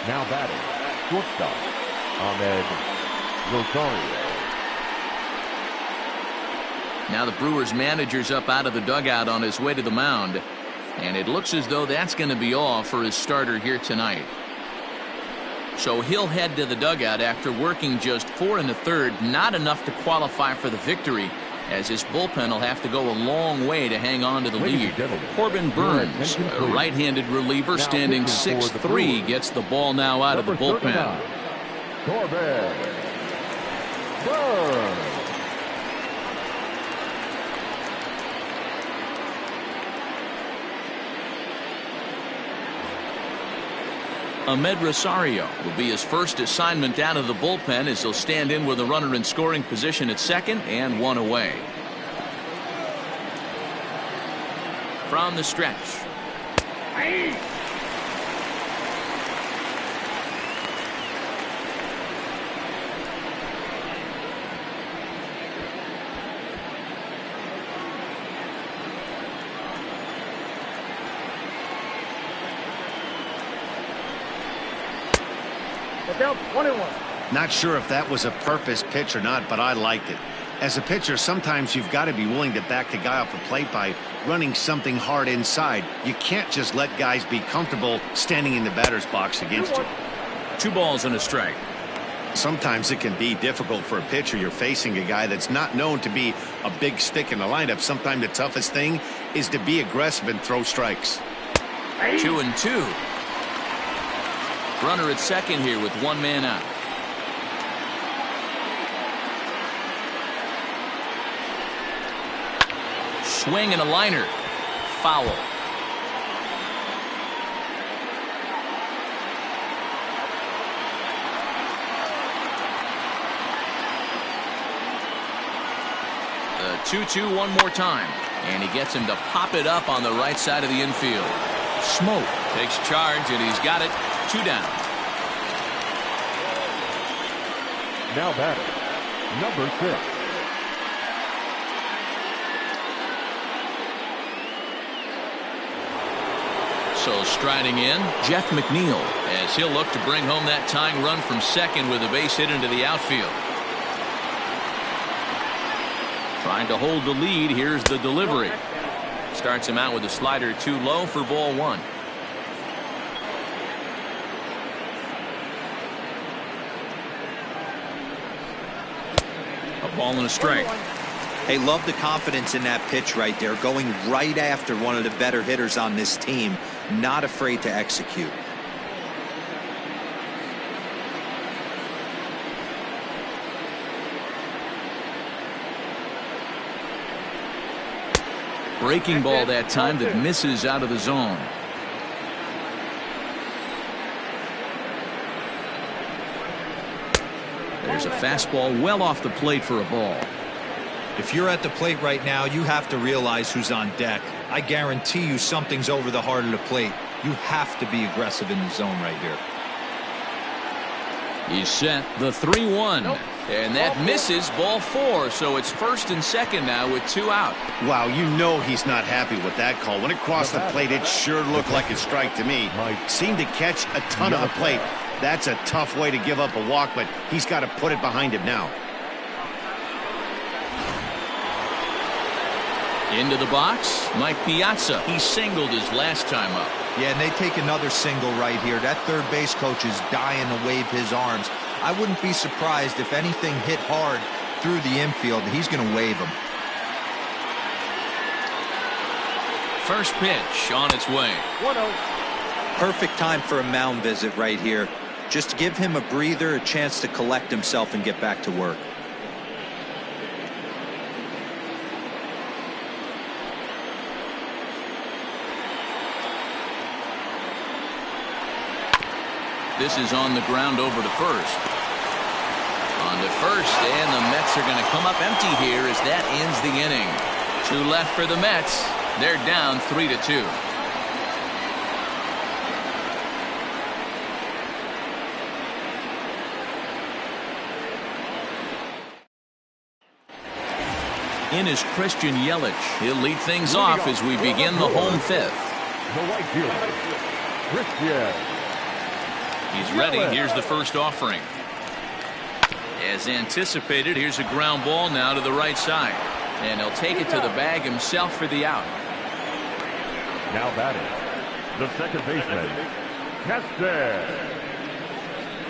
Now batting, shortstop, Rosario. Now the Brewers manager's up out of the dugout on his way to the mound. And it looks as though that's going to be all for his starter here tonight. So he'll head to the dugout after working just 4 1/3, not enough to qualify for the victory, as his bullpen will have to go a long way to hang on to the lead. Corbin Burns, a right-handed reliever standing 6'3", gets the ball now out of the bullpen. Corbin Burns. Ahmed Rosario will be his first assignment down to the bullpen as he'll stand in with a runner in scoring position at second and 1 away. From the stretch. Down 21. Not sure if that was a purpose pitch or not, but I liked it. As a pitcher, sometimes you've got to be willing to back the guy off the plate by running something hard inside. You can't just let guys be comfortable standing in the batter's box against you. 2 balls and a strike. Sometimes it can be difficult for a pitcher. You're facing a guy that's not known to be a big stick in the lineup. Sometimes the toughest thing is to be aggressive and throw strikes. 2-2. Runner at second here with 1 man out. Swing and a liner. Foul. The 2-2 one more time. And he gets him to pop it up on the right side of the infield. Smoke takes charge, and he's got it. 2 down. Now batting, number 6. So striding in, Jeff McNeil, as he'll look to bring home that tying run from second with a base hit into the outfield. Trying to hold the lead. Here's the delivery. Starts him out with a slider too low for ball 1. A ball and a strike. Hey, love the confidence in that pitch right there, going right after one of the better hitters on this team, not afraid to execute. Breaking ball that time that misses out of the zone. There's a fastball well off the plate for a ball. If you're at the plate right now, you have to realize who's on deck. I guarantee you something's over the heart of the plate. You have to be aggressive in the zone right here. He's set the 3-1. And that misses ball 4. So it's first and second now with 2 out. Wow, you know he's not happy with that call. When it crossed the plate, it sure looked like a strike to me. Seemed to catch a ton of the plate. That's a tough way to give up a walk, but he's got to put it behind him now. Into the box, Mike Piazza. He singled his last time up. Yeah, and they take another single right here. That third base coach is dying to wave his arms. I wouldn't be surprised if anything hit hard through the infield. He's going to wave them. First pitch on its way. 1-0. Perfect time for a mound visit right here. Just give him a breather, a chance to collect himself and get back to work. This is on the ground over to first. On to first, and the Mets are going to come up empty here as that ends the inning. 2 left for the Mets. They're down 3-2. in is Christian Yelich. He'll lead things off as we begin the home fifth. The right fielder, Christian. He's ready. Here's the first offering. As anticipated, here's a ground ball now to the right side. And he'll take it to the bag himself for the out. Now batting, the second baseman, Keston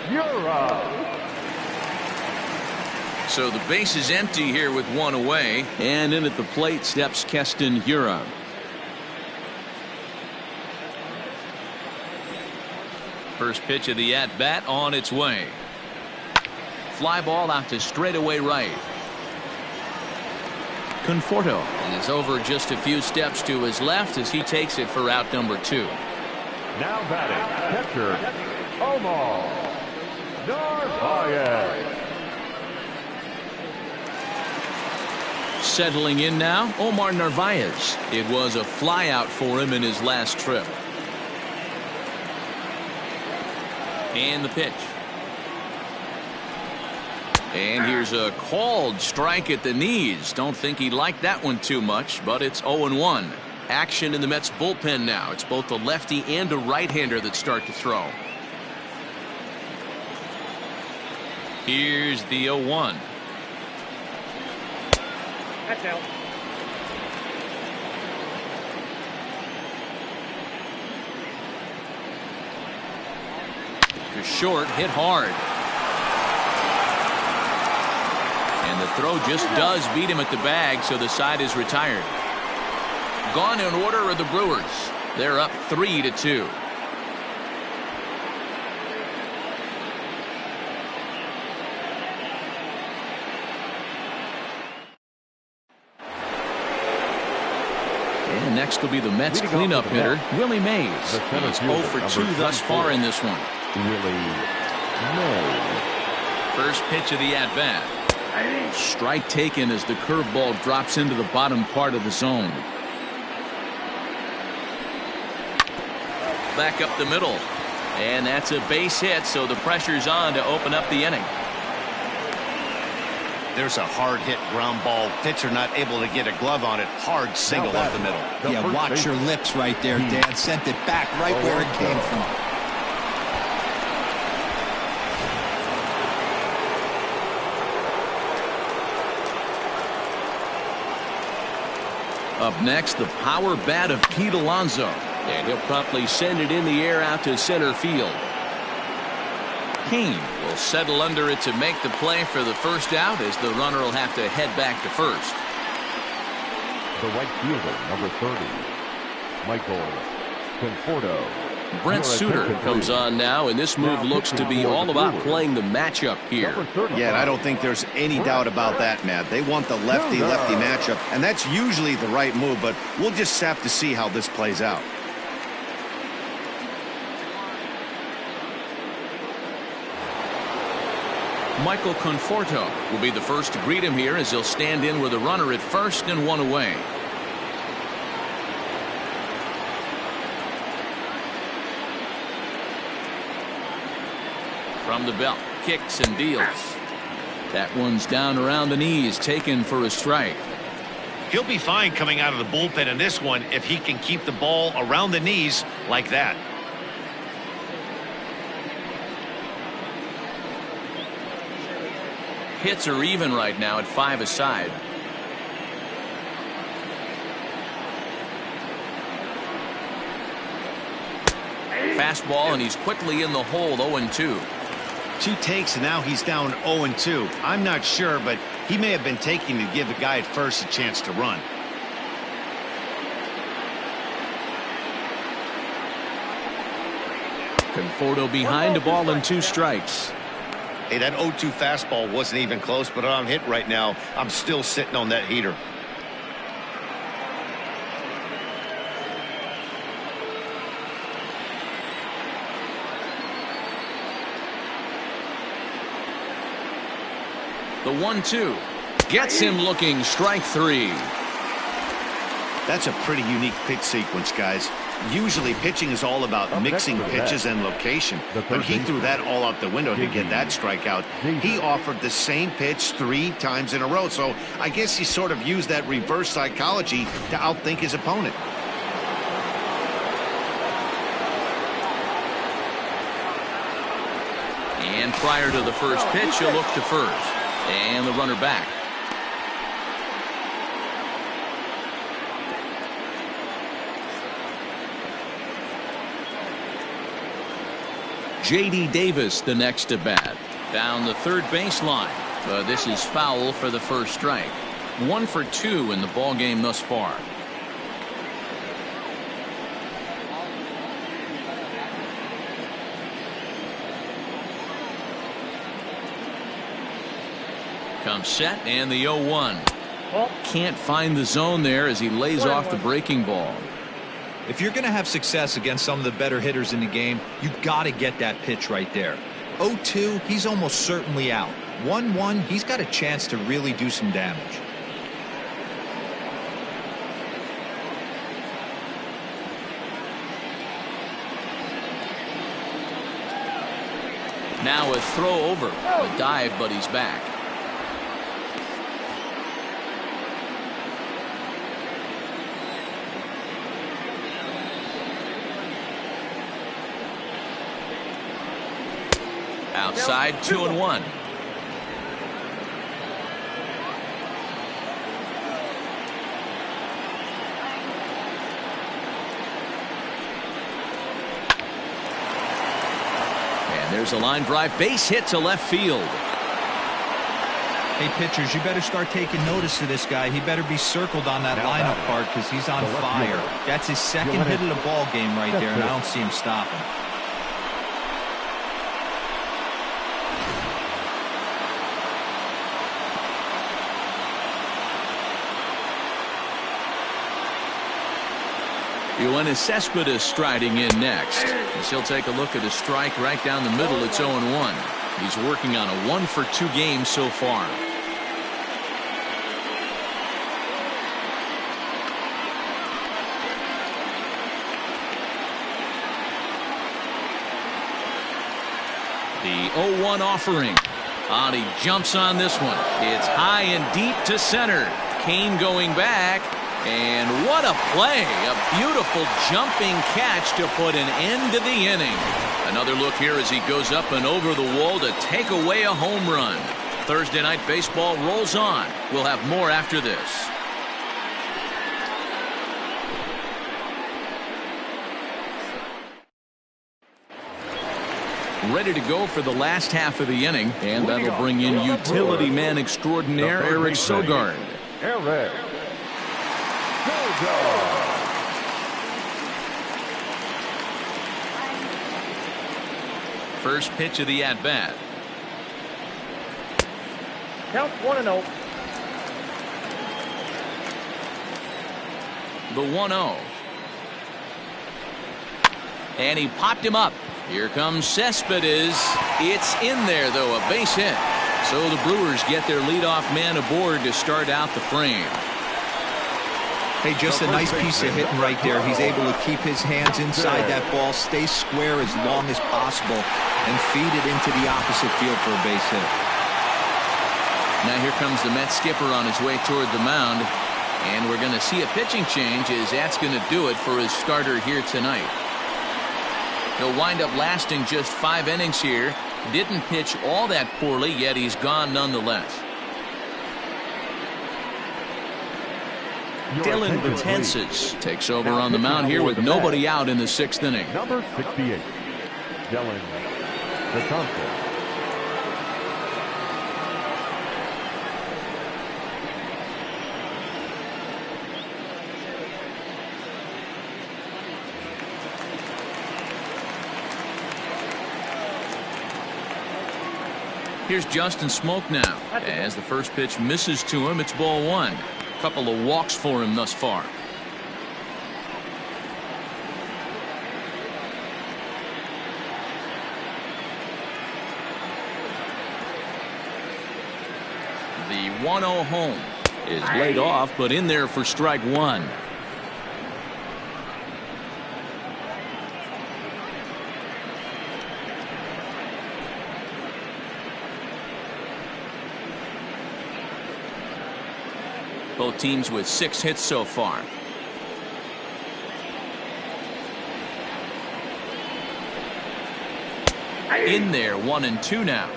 Hiura. So the base is empty here with one away. And in at the plate steps Keston Hiura. First pitch of the at-bat on its way. Fly ball out to straightaway right. Conforto is over just a few steps to his left as he takes it for out number 2. Now batting, catcher, Omar Narvaez. Settling in now, Omar Narvaez. It was a fly out for him in his last trip. And the pitch. And here's a called strike at the knees. Don't think he liked that one too much, but it's 0-1. Action in the Mets bullpen now. It's both a lefty and a right-hander that start to throw. Here's the 0-1. That's out. To short, hit hard. And the throw just does beat him at the bag, so the side is retired. Gone in order are the Brewers. They're up 3-2. And next will be the Mets cleanup hitter, Willie Mays. He's 0 for 2 thus far in this one. Willie Mays. First pitch of the at-bat. Strike taken as the curveball drops into the bottom part of the zone. Back up the middle. And that's a base hit, so the pressure's on to open up the inning. There's a hard hit ground ball. Pitcher not able to get a glove on it. Hard single up the middle. Yeah, watch your lips right there, Dan. Sent it back right where it came from. Up next, the power bat of Pete Alonso. And he'll promptly send it in the air out to center field. Kane will settle under it to make the play for the first out, as the runner will have to head back to first. The right fielder, number 30, Michael Conforto. Brent Suter comes on now, and this move looks to be all about playing the matchup here. Yeah, and I don't think there's any doubt about that, Matt. They want the lefty-lefty matchup, and that's usually the right move, but we'll just have to see how this plays out. Michael Conforto will be the first to greet him here, as he'll stand in with a runner at first and one away. From the belt, kicks and deals. That one's down around the knees, taken for a strike. He'll be fine coming out of the bullpen in this one if he can keep the ball around the knees like that. Hits are even right now at 5 aside. Fastball, and he's quickly in the hole. 0-2. 2 takes, and now he's down 0-2. I'm not sure, but he may have been taking to give the guy at first a chance to run. Conforto behind, a ball and 2 strikes. Hey, that 0-2 fastball wasn't even close, but on hit right now, I'm still sitting on that heater. The 1-2 gets him looking. Strike 3. That's a pretty unique pitch sequence, guys. Usually pitching is all about mixing pitches and location, but he threw that all out the window to get that strikeout. He offered the same pitch 3 times in a row, so I guess he sort of used that reverse psychology to outthink his opponent. And prior to the first pitch, he'll look to first. And the runner back. J.D. Davis, the next at bat. Down the third baseline. But this is foul for the first strike. 1 for 2 in the ball game thus far. Comes set and the 0-1. Can't find the zone there as he lays off the breaking ball. If you're going to have success against some of the better hitters in the game, you've got to get that pitch right there. 0-2, he's almost certainly out. 1-1, he's got a chance to really do some damage. Now a throw over. A dive, but he's back. Outside, 2-1. And there's a line drive, base hit to left field. Hey, pitchers, you better start taking notice of this guy. He better be circled on that lineup card because he's on fire. That's his second hit of the ball game right there, and I don't see him stopping. Yoenis Cespedes striding in next. As he'll take a look at a strike right down the middle. It's 0-1. He's working on a 1 for 2 game so far. The 0-1 offering. And he jumps on this one. It's high and deep to center. Kane going back. And what a play. A beautiful jumping catch to put an end to the inning. Another look here as he goes up and over the wall to take away a home run. Thursday Night Baseball rolls on. We'll have more after this. Ready to go for the last half of the inning, and that'll bring in utility man extraordinaire Eric Sogard. Eric. First pitch of the at-bat. Count 1-0. The 1-0. And he popped him up. Here comes Cespedes. It's in there, though, a base hit. So the Brewers get their leadoff man aboard to start out the frame. Hey, just a nice piece of hitting right there. He's able to keep his hands inside that ball, stay square as long as possible, and feed it into the opposite field for a base hit. Now here comes the Mets skipper on his way toward the mound, and we're going to see a pitching change as that's going to do it for his starter here tonight. He'll wind up lasting just 5 innings here. Didn't pitch all that poorly, yet he's gone nonetheless. Dylan Betances takes over on the mound here with nobody out in the 6th inning. Number 68, Dylan Betances. Here's Justin Smoke now. As the first pitch misses to him, it's ball 1. Couple of walks for him thus far. The 1-0 home is laid off, but in there for strike 1. Both teams with 6 hits so far. In there, 1-2 now.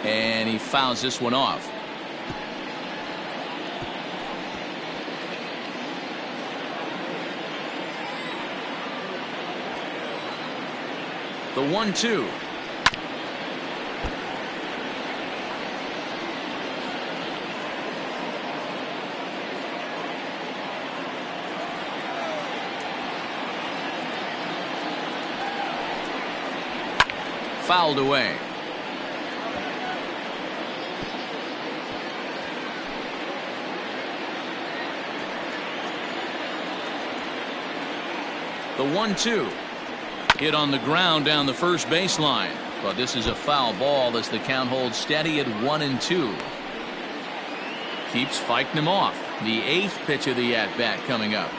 And he fouls this one off. The 1-2. Fouled away. The 1-2. Hit on the ground down the first baseline. But this is a foul ball as the count holds steady at 1-2. Keeps fighting him off. The 8th pitch of the at-bat coming up.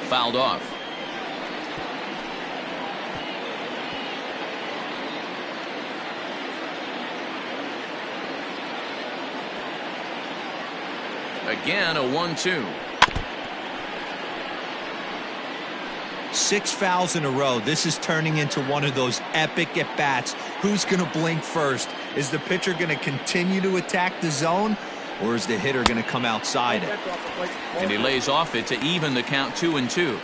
Fouled off. Again, a 1-2. 6 fouls in a row. This is turning into one of those epic at-bats. Who's going to blink first? Is the pitcher going to continue to attack the zone, or is the hitter going to come outside it? And he lays off it to even the count 2-2.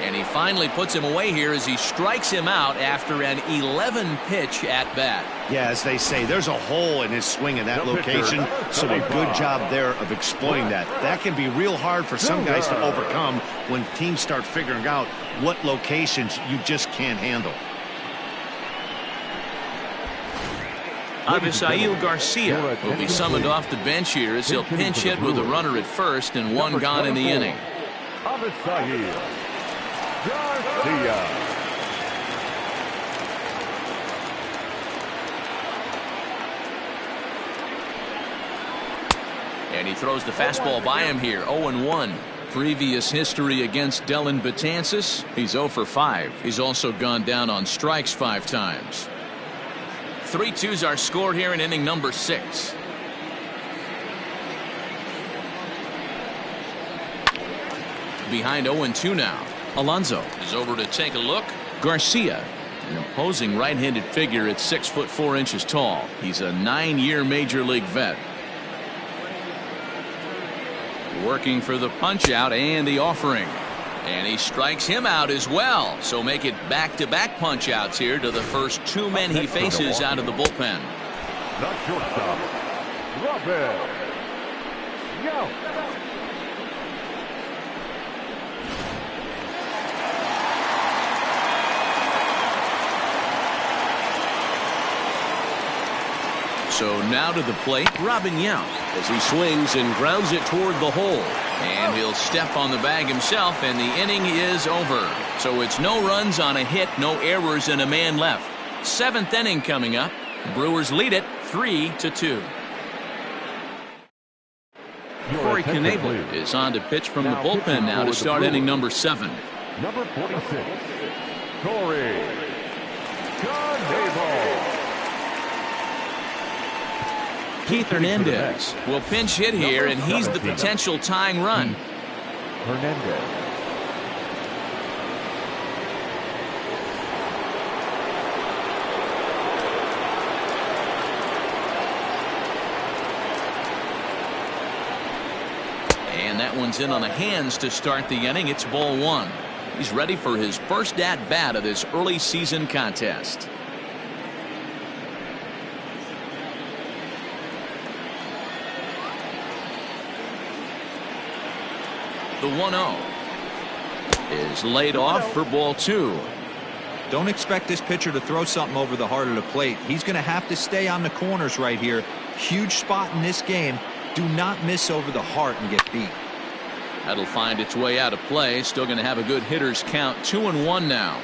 And he finally puts him away here as he strikes him out after an 11-pitch at-bat. Yeah, as they say, there's a hole in his swing in that location, so a good job there of exploiting that. That can be real hard for some guys to overcome when teams start figuring out what locations you just can't handle. Avisail Garcia will be summoned off the bench here as he'll pinch hit with a runner at first and 1 gone in the inning. Avisail Garcia. And he throws the fastball by him here. 0-1. Previous history against Dellin Betances. He's 0 for 5. He's also gone down on strikes 5 times. 3-2's our score here in inning number 6. Behind 0-2 now. Alonso is over to take a look. Garcia, an imposing right-handed figure at 6'4" tall. He's a 9-year major league vet. Working for the punch out and the offering. And he strikes him out as well. So make it back-to-back punch outs here to the first 2 men he faces out of the bullpen. The shortstop, Robin. Yo. So now to the plate, Robin Yount, as he swings and grounds it toward the hole. And he'll step on the bag himself, and the inning is over. So it's no runs on a hit, no errors, and a man left. 7th inning coming up. The Brewers lead it 3-2. Corey Knebel is on to pitch from the bullpen now to start inning number 7. Number 46, Corey Knebel. Keith Hernandez will pinch hit here, and he's the potential tying run. Hernandez. And that one's in on the hands to start the inning. It's ball 1. He's ready for his first at-bat of this early season contest. The 1-0 is laid off for ball 2. Don't expect this pitcher to throw something over the heart of the plate. He's going to have to stay on the corners right here. Huge spot in this game. Do not miss over the heart and get beat. That'll find its way out of play. Still going to have a good hitter's count. 2-1 now.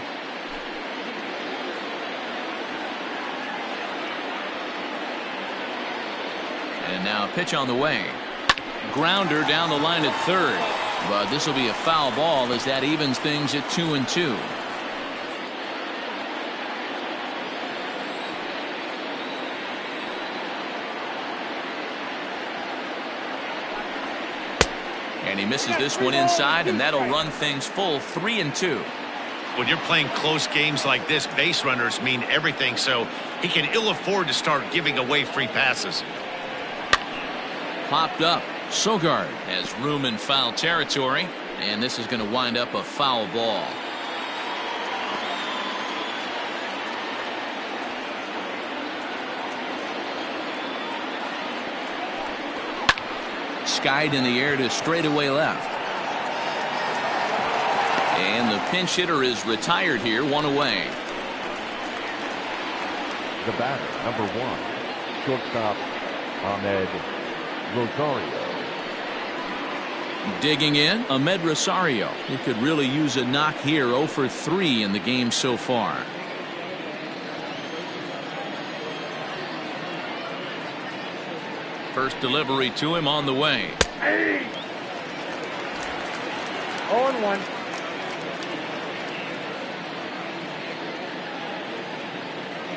And now a pitch on the way. Grounder down the line at third. But this will be a foul ball as that evens things at 2-2. And he misses this one inside, and that'll run things full 3-2. When you're playing close games like this, base runners mean everything, so he can ill afford to start giving away free passes. Popped up. Sogard has room in foul territory, and this is going to wind up a foul ball. Skied in the air to straightaway left. And the pinch hitter is retired here, one away. The batter, number 1, shortstop Ahmed Rosario. Digging in, Ahmed Rosario. He could really use a knock here. 0 for 3 in the game so far. First delivery to him on the way. 0-1.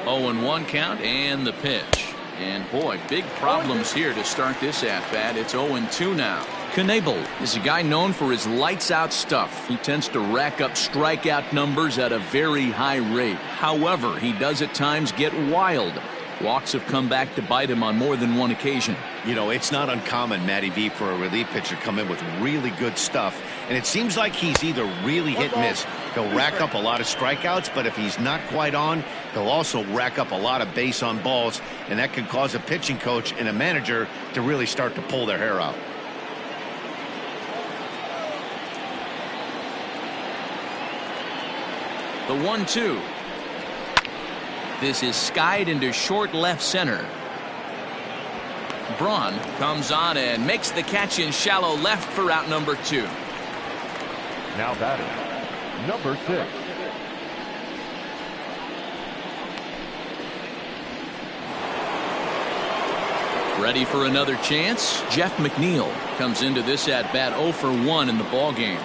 Oh, and 1 count and the pitch. And boy, big problems here to start this at bat. It's 0-2 now. Knebel is a guy known for his lights out stuff. He tends to rack up strikeout numbers at a very high rate. However, he does at times get wild. Walks have come back to bite him on more than one occasion. You know, it's not uncommon, Matty V, for a relief pitcher to come in with really good stuff. And it seems like he's either really hit and miss. He'll rack up a lot of strikeouts, but if he's not quite on, he'll also rack up a lot of base on balls. And that can cause a pitching coach and a manager to really start to pull their hair out. The 1-2. This is skied into short left center. Braun comes on and makes the catch in shallow left for out number 2. Now batting, number 6. Ready for another chance? Jeff McNeil comes into this at bat 0 for 1 in the ball game.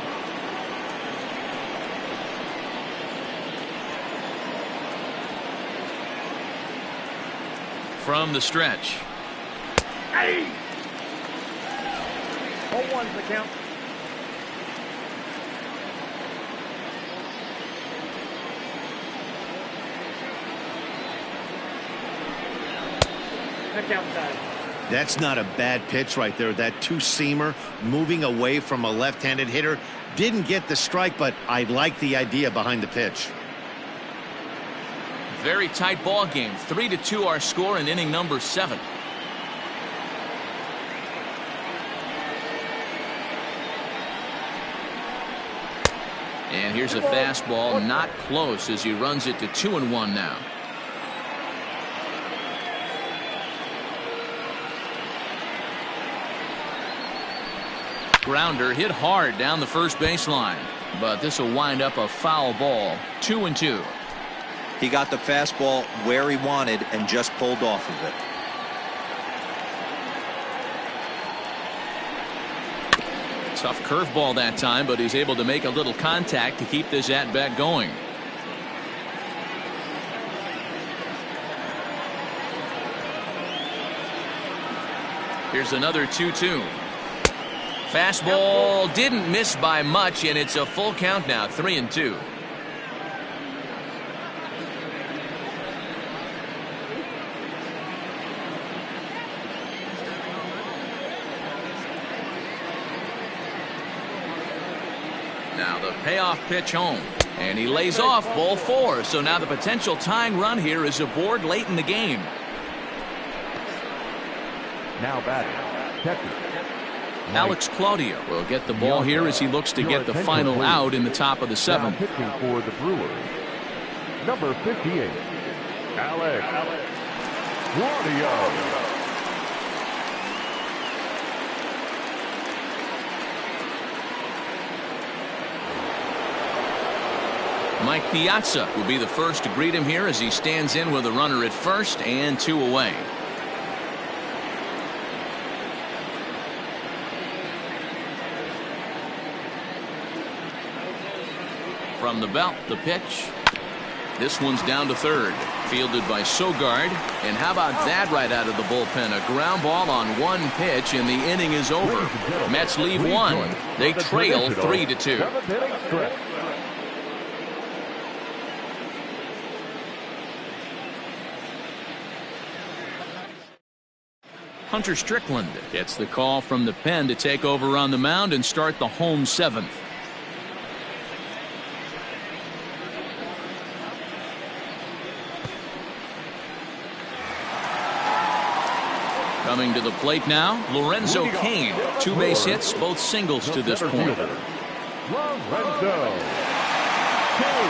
From the stretch. 0-1's the count. That count's tied. That's not a bad pitch right there. That two-seamer moving away from a left-handed hitter. Didn't get the strike, but I like the idea behind the pitch. Very tight ball game. 3-2 our score in inning number 7. And here's a fastball, not close, as he runs it to 2-1 now. Grounder hit hard down the first baseline, but this will wind up a foul ball. 2-2. He got the fastball where he wanted and just pulled off of it. Tough curveball that time, but he's able to make a little contact to keep this at bat going. Here's another 2-2. Fastball didn't miss by much, and it's a full count now. 3-2. Now the payoff pitch home, and he lays off ball 4. So now the potential tying run here is aboard late in the game. Now batting, catcher. Alex Claudio will get the ball here as he looks to get the final out in the top of the 7th. Now pitching for the Brewers, number 58, Alex Claudio. Mike Piazza will be the first to greet him here as he stands in with a runner at first and 2 away. From the belt, the pitch. This one's down to third. Fielded by Sogard. And how about that right out of the bullpen? A ground ball on one pitch, and the inning is over. Mets leave one. They trail 3-2. Hunter Strickland gets the call from the pen to take over on the mound and start the home seventh. Coming to the plate now, Lorenzo Kane. 2 base hits, both singles to this point. Lorenzo Kane.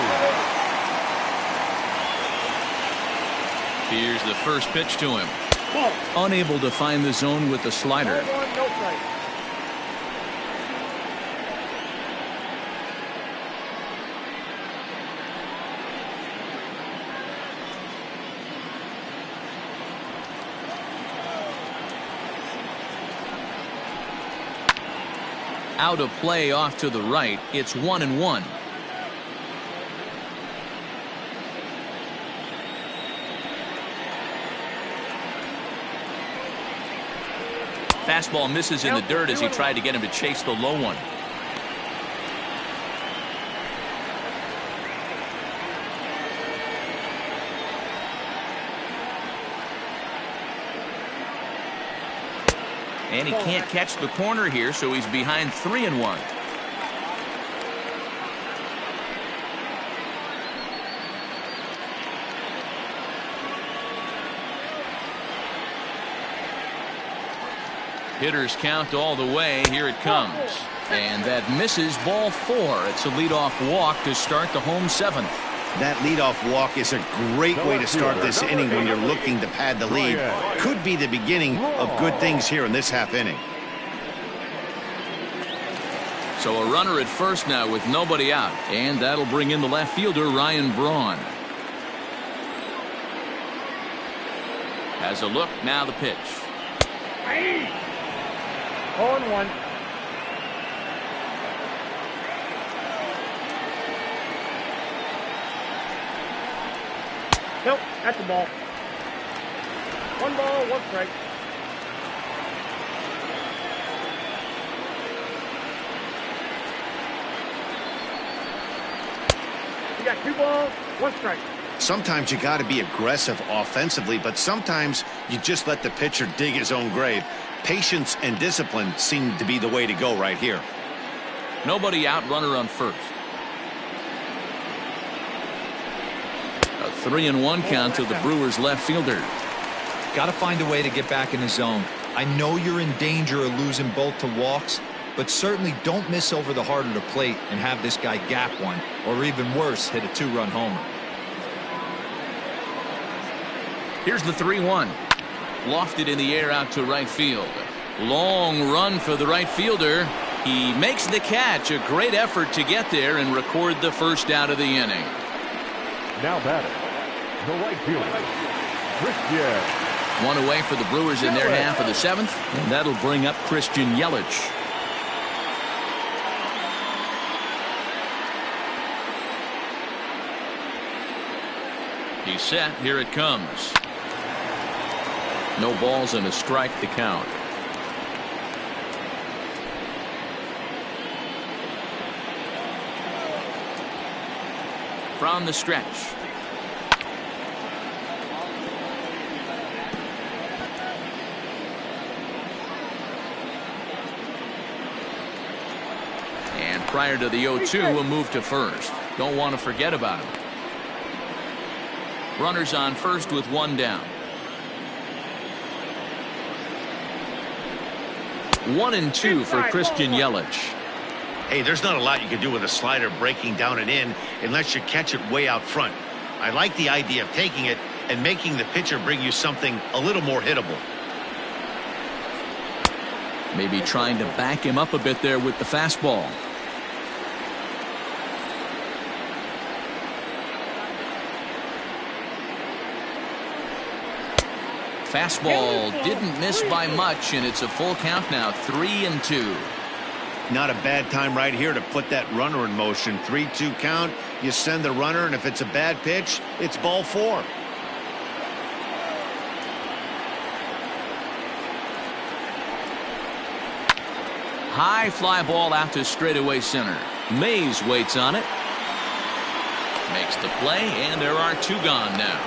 Here's the first pitch to him. Unable to find the zone with the slider. Out of play off to the right. It's 1-1. Fastball misses in the dirt as he tried to get him to chase the low one. And he can't catch the corner here, so he's behind 3-1. Hitters count all the way. Here it comes. And that misses, ball 4. It's a leadoff walk to start the home seventh. That leadoff walk is a great way to start this inning when you're looking to pad the lead. Could be the beginning of good things here in this half inning. So a runner at first now with nobody out. And that'll bring in the left fielder, Ryan Braun. Has a look, now the pitch. 0-1. Nope, that's the ball. 1 ball, 1 strike. You got 2 balls, 1 strike. Sometimes you got to be aggressive offensively, but sometimes you just let the pitcher dig his own grave. Patience and discipline seem to be the way to go right here. Nobody out, runner on first. A 3-1 count to the Brewers left fielder. Got to find a way to get back in the zone. I know you're in danger of losing both to walks, but certainly don't miss over the heart of the plate and have this guy gap one, or even worse, hit a 2-run homer. Here's the 3-1. Lofted in the air out to right field. Long run for the right fielder. He makes the catch. A great effort to get there and record the first out of the inning. Now batting, the right fielder, Christian. 1 away for the Brewers in their half of the seventh, and that'll bring up Christian Yelich. He's set. Here it comes. No balls and a strike to count. From the stretch. And prior to the 0-2, a move to first. Don't want to forget about him. Runners on first with 1 down. 1-2 for Christian Yelich. Hey, there's not a lot you can do with a slider breaking down and in unless you catch it way out front. I like the idea of taking it and making the pitcher bring you something a little more hittable. Maybe trying to back him up a bit there with the fastball. Fastball didn't miss by much, and it's a full count now, 3-2. Not a bad time right here to put that runner in motion. 3-2 count. You send the runner, and if it's a bad pitch, it's ball 4. High fly ball out to straightaway center. Mays waits on it. Makes the play, and there are 2 gone now.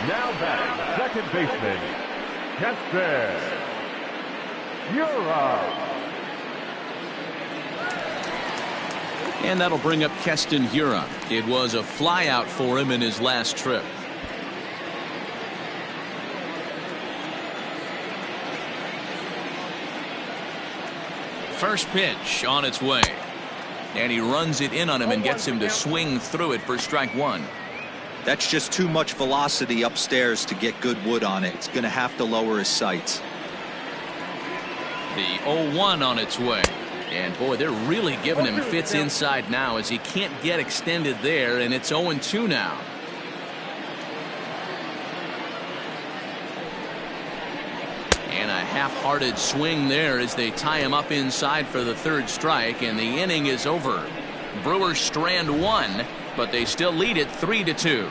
Now batting, second baseman, Keston Hiura. And that'll bring up Keston Hiura. It was a fly out for him in his last trip. First pitch on its way. And he runs it in on him and gets him to swing through it for strike 1. That's just too much velocity upstairs to get good wood on it. It's going to have to lower his sights. The 0-1 on its way. And boy, they're really giving him fits inside now as he can't get extended there, and it's 0-2 now. And a half-hearted swing there as they tie him up inside for the 3rd strike, and the inning is over. Brewers strand 1, but they still lead it 3-2.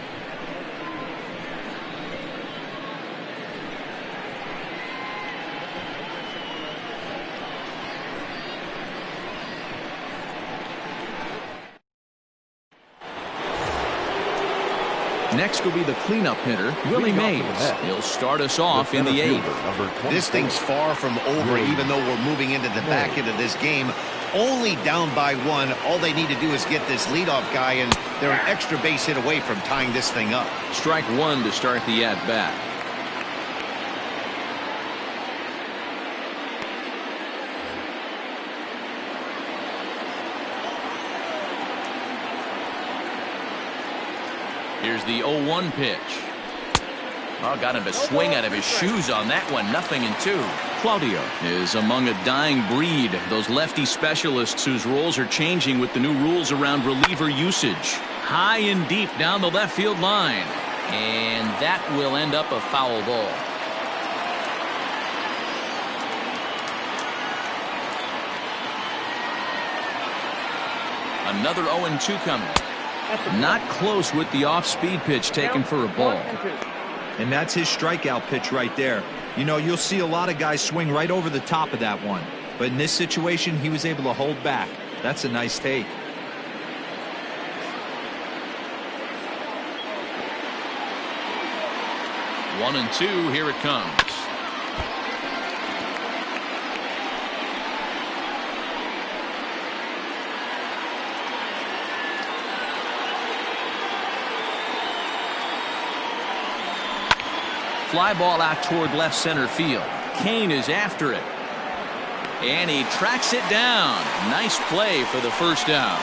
Next will be the cleanup hitter, Willie Mays. He'll start us off in the 8th. This thing's far from over, even though we're moving into the back end of this game. Only down by 1. All they need to do is get this leadoff guy, and they're an extra base hit away from tying this thing up. Strike 1 to start the at-bat. Here's the 0-1 pitch. Oh, got him to swing out of his shoes on that one. 0-2. Claudio is among a dying breed. Those lefty specialists whose roles are changing with the new rules around reliever usage. High and deep down the left field line. And that will end up a foul ball. Another 0-2 coming. Not close with the off-speed pitch taken for a ball. And that's his strikeout pitch right there. You know, you'll see a lot of guys swing right over the top of that one. But in this situation, he was able to hold back. That's a nice take. One and 2, here it comes. Fly ball out toward left center field. Kane is after it. And he tracks it down. Nice play for the first out.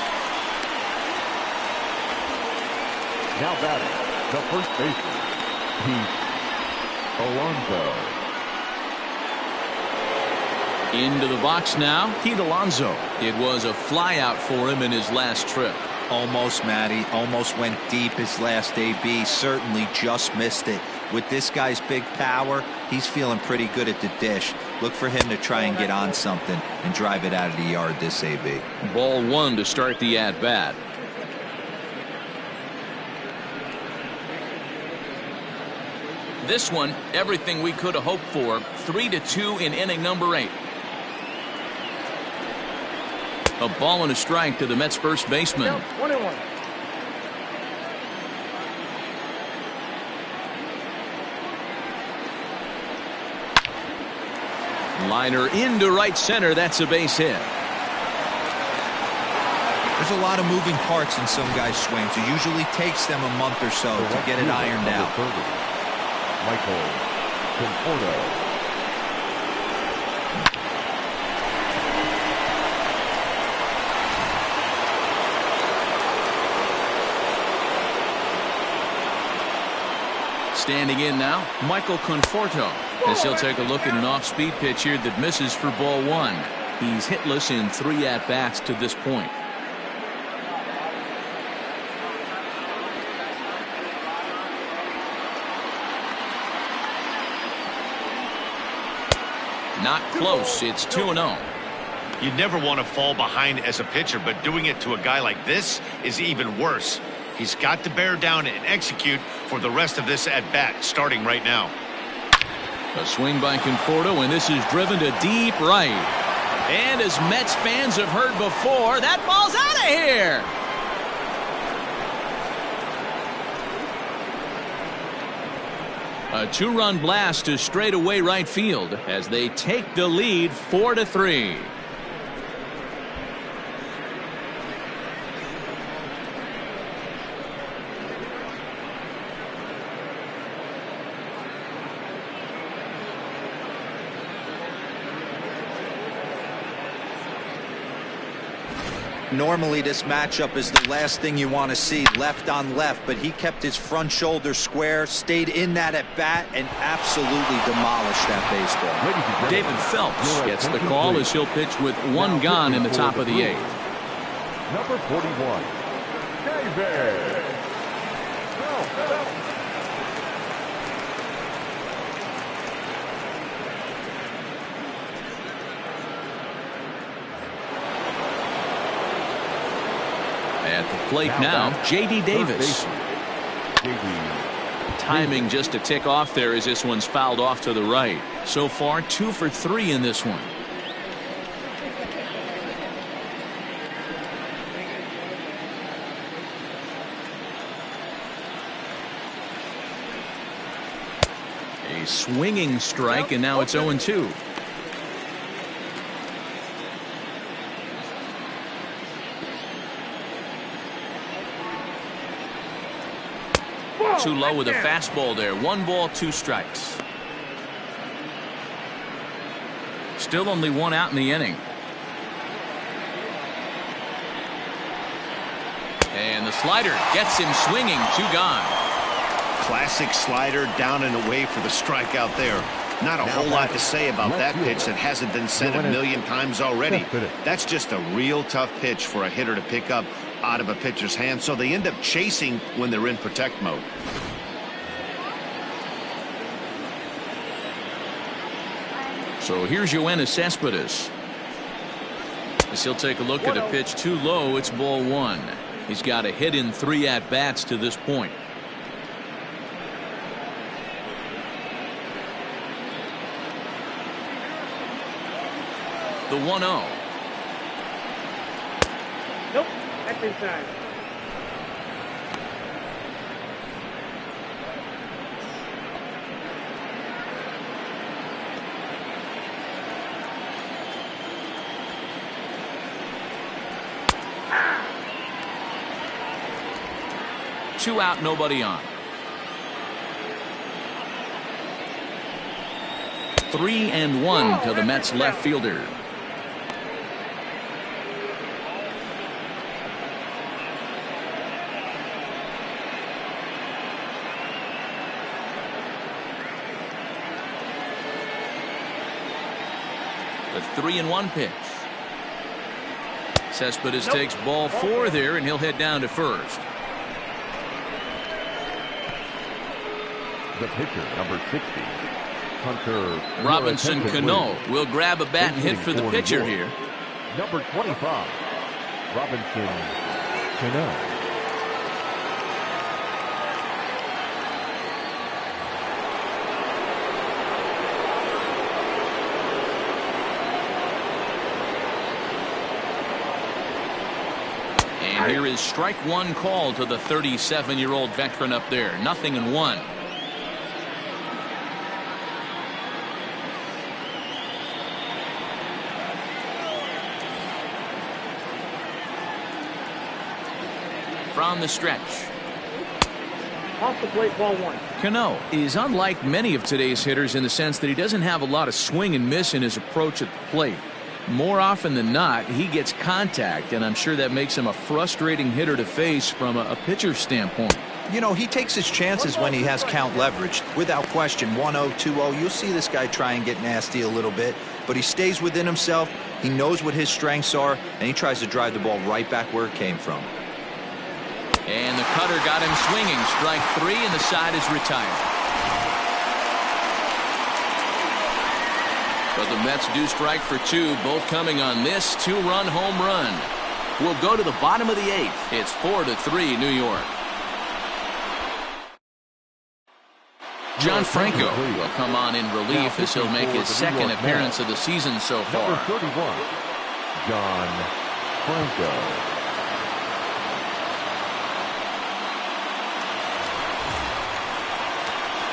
Now batting, the first baseman, Alonso. Into the box now, Pete Alonso. It was a fly out for him in his last trip. Almost, Matty. Almost went deep his last AB. Certainly just missed it. With this guy's big power, he's feeling pretty good at the dish. Look for him to try and get on something and drive it out of the yard this AB. Ball 1 to start the at-bat. This one, everything we could have hoped for. 3-2 in inning number 8. A ball and a strike to the Mets first baseman. 1-1. Liner into right center. That's a base hit. There's a lot of moving parts in some guys' swings. It usually takes them a month or so to get it ironed out. Michael Conforto. Standing in now, Michael Conforto, as he'll take a look at an off-speed pitch here that misses for ball 1. He's hitless in 3 at-bats to this point. Not close. It's 2-0. You never want to fall behind as a pitcher, but doing it to a guy like this is even worse. He's got to bear down and execute for the rest of this at-bat, starting right now. A swing by Conforto, and this is driven to deep right. And as Mets fans have heard before, that ball's out of here. A 2-run blast to straightaway right field as they take the lead 4-3. Normally this matchup is the last thing you want to see, left on left, but he kept his front shoulder square, stayed in that at bat, and absolutely demolished that baseball. David Phelps gets the call as he'll pitch with one gone in the top of the 8th. Number 41, David. At the plate now, J.D. Davis. Timing just a tick off there as this one's fouled off to the right. So far, 2 for 3 in this one. A swinging strike, and now it's 0-2. Too low with a fastball there. 1 ball, 2 strikes. Still only 1 out in the inning. And the slider gets him swinging. 2 gone. Classic slider, down and away for the strikeout there. Not a whole lot to say about that pitch that hasn't been said a million times already. That's just a real tough pitch for a hitter to pick up out of a pitcher's hand, so they end up chasing when they're in protect mode. So here's Yoenis Cespedes. As he'll take a look at a pitch too low, it's ball 1. He's got a hit in 3 at-bats to this point. The 1-0. Nope, that's inside. Two out, nobody on. 3-1 to the Mets left fielder. The 3-1 pitch. Cespedes takes ball 4 there, and he'll head down to first. The pitcher, number 60, Hunter Robinson Cano will grab a bat and hit for the pitcher here. Number 25, Robinson Cano. And here is strike 1 call to the 37-year-old veteran up there. 0-1. From the stretch. Off the plate, ball 1. Cano is unlike many of today's hitters in the sense that he doesn't have a lot of swing and miss in his approach at the plate. More often than not, he gets contact, and I'm sure that makes him a frustrating hitter to face from a pitcher's standpoint. You know, he takes his chances when he has count leverage. Without question, 1-0, 2-0, you'll see this guy try and get nasty a little bit, but he stays within himself. He knows what his strengths are, and he tries to drive the ball right back where it came from. And the cutter got him swinging. Strike 3, and the side is retired. But the Mets do strike for two, both coming on this two-run home run. We'll go to the bottom of the eighth. It's 4-3 New York. John Franco will come on in relief as he'll make his second appearance of the season so far. Number 31, John Franco.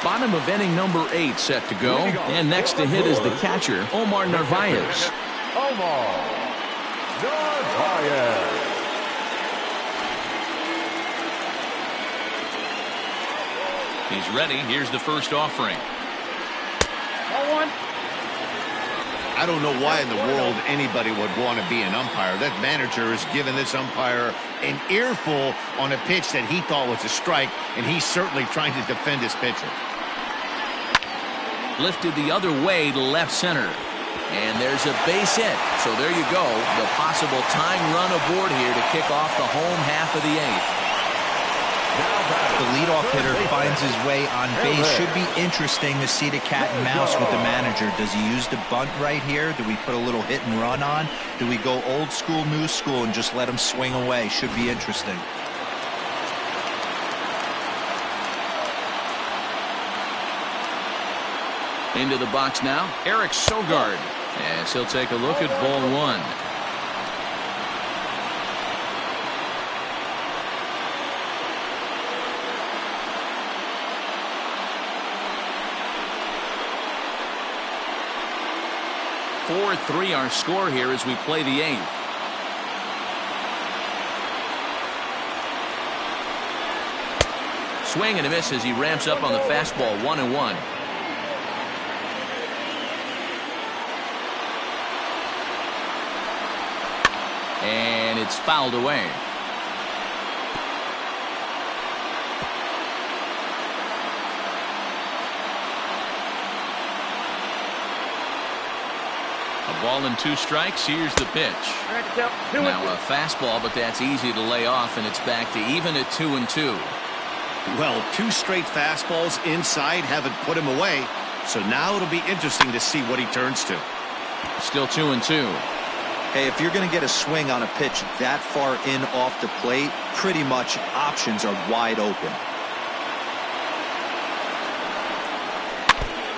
Bottom of inning number 8 set to go. And next to hit is the catcher, Omar Narvaez. Omar Narvaez. He's ready. Here's the first offering. I don't know why in the world anybody would want to be an umpire. That manager has given this umpire an earful on a pitch that he thought was a strike, and he's certainly trying to defend his pitcher. Lifted the other way to left center. And there's a base hit. So there you go. The possible tying run aboard here to kick off the home half of the eighth. The leadoff hitter finds his way on base. Should be interesting to see the cat and mouse with the manager. Does he use the bunt right here? Do we put a little hit and run on? Do we go old school, new school, and just let him swing away? Should be interesting. Into the box now, Eric Sogard, as he'll take a look at ball one. (4-3) our score here as we play the eighth. Swing and a miss as he ramps up on the fastball. 1-1. And it's fouled away. A ball and 2 strikes. Here's the pitch. Now a fastball, but that's easy to lay off, and it's back to even at 2-2. Well, 2 straight fastballs inside haven't put him away. So now it'll be interesting to see what he turns to. Still 2-2. Hey, if you're going to get a swing on a pitch that far in off the plate, pretty much options are wide open.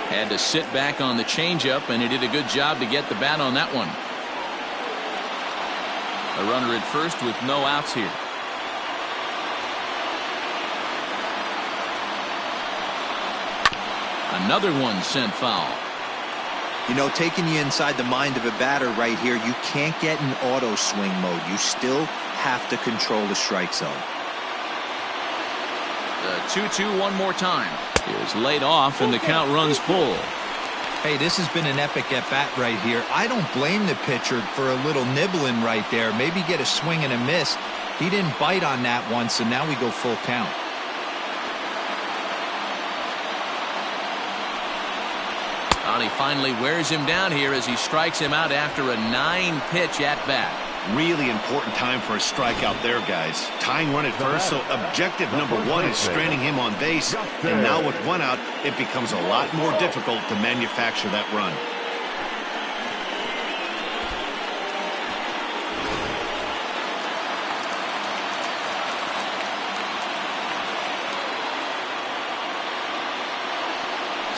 Had to sit back on the changeup, and he did a good job to get the bat on that one. A runner at first with no outs here. Another one sent foul. You know, taking you inside the mind of a batter right here, you can't get in auto swing mode. You still have to control the strike zone. The 2-2 one more time. It was laid off, and the count runs full. Hey, this has been an epic at-bat right here. I don't blame the pitcher for a little nibbling right there. Maybe get a swing and a miss. He didn't bite on that one, so now we go full count. He finally wears him down here as he strikes him out after a 9-pitch at-bat. Really important time for a strikeout there, guys. Tying run at first, so objective number 1 is stranding him on base. And now with 1 out, it becomes a lot more difficult to manufacture that run.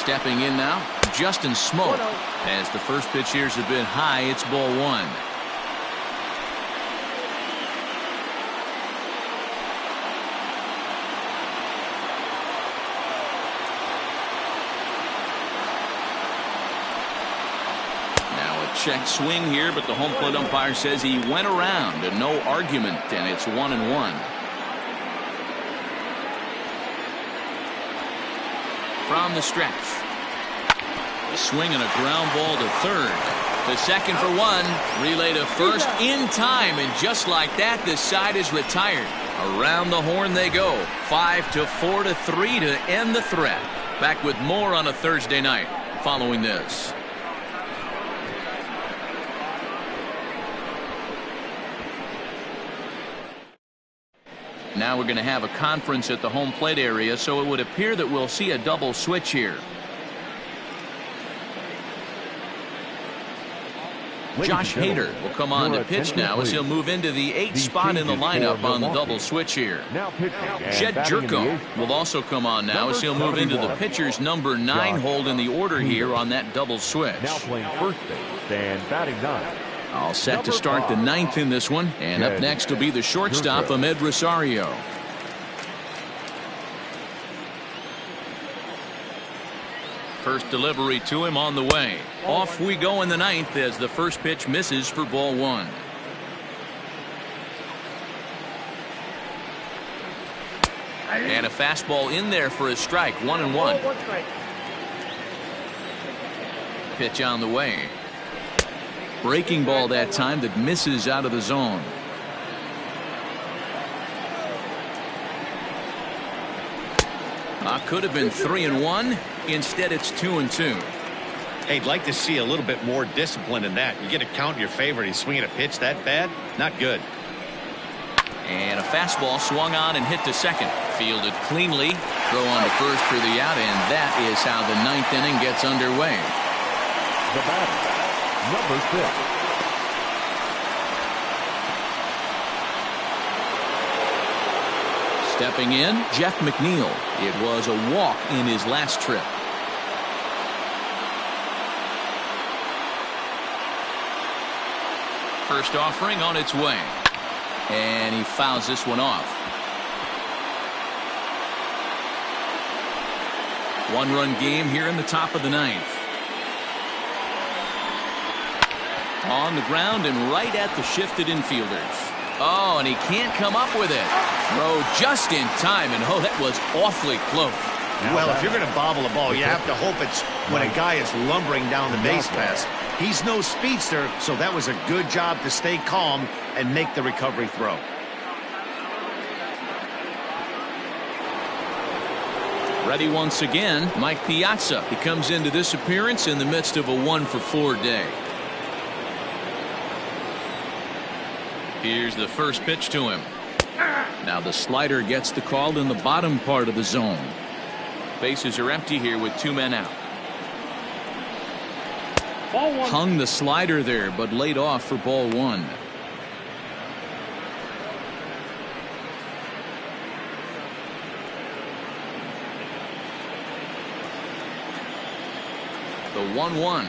Stepping in now, Justin Smoke. As the first pitch here's a bit high, it's ball 1. Now a check swing here, but the home plate umpire says he went around and no argument, and it's 1-1. From the stretch. A swing and a ground ball to third. The second for 1. Relay to first in time. And just like that, the side is retired. Around the horn they go. 5-4-3 to end the threat. Back with more on a Thursday night following this. Now we're going to have a conference at the home plate area, so it would appear that we'll see a double switch here. Josh Hader will come on to pitch now as he'll move into the 8th spot in the lineup on the double switch here. Jed Jerko will also come on now as he'll move into the pitcher's number 9 hold in the order here on that double switch. Now playing first base and batting 9. All set to start the 9th in this one, and up next will be the shortstop, Ahmed Rosario. First delivery to him on the way. Off we go in the 9th as the first pitch misses for ball 1. And a fastball in there for a strike, 1-1. Pitch on the way. Breaking ball that time that misses out of the zone. Could have been 3-1. Instead, it's 2-2. Hey, I'd like to see a little bit more discipline in that. You get a count in your favor and he's swinging a pitch that bad? Not good. And a fastball swung on and hit to second. Fielded cleanly. Throw on to first for the out, and that is how the 9th inning gets underway. The batter, number 6. Stepping in, Jeff McNeil. It was a walk in his last trip. First offering on its way. And he fouls this one off. 1-run game here in the top of the 9th. On the ground and right at the shifted infielders. Oh, and he can't come up with it. Throw just in time, and oh, that was awfully close. Well, if you're going to bobble a ball, you have to hope it's when a guy is lumbering down the base pass. He's no speedster, so that was a good job to stay calm and make the recovery throw. Ready once again, Mike Piazza. He comes into this appearance in the midst of a 1-for-4 day. Here's the first pitch to him. Now the slider gets the call in the bottom part of the zone. Bases are empty here with 2 men out. Hung the slider there, but laid off for ball 1. The 1-1.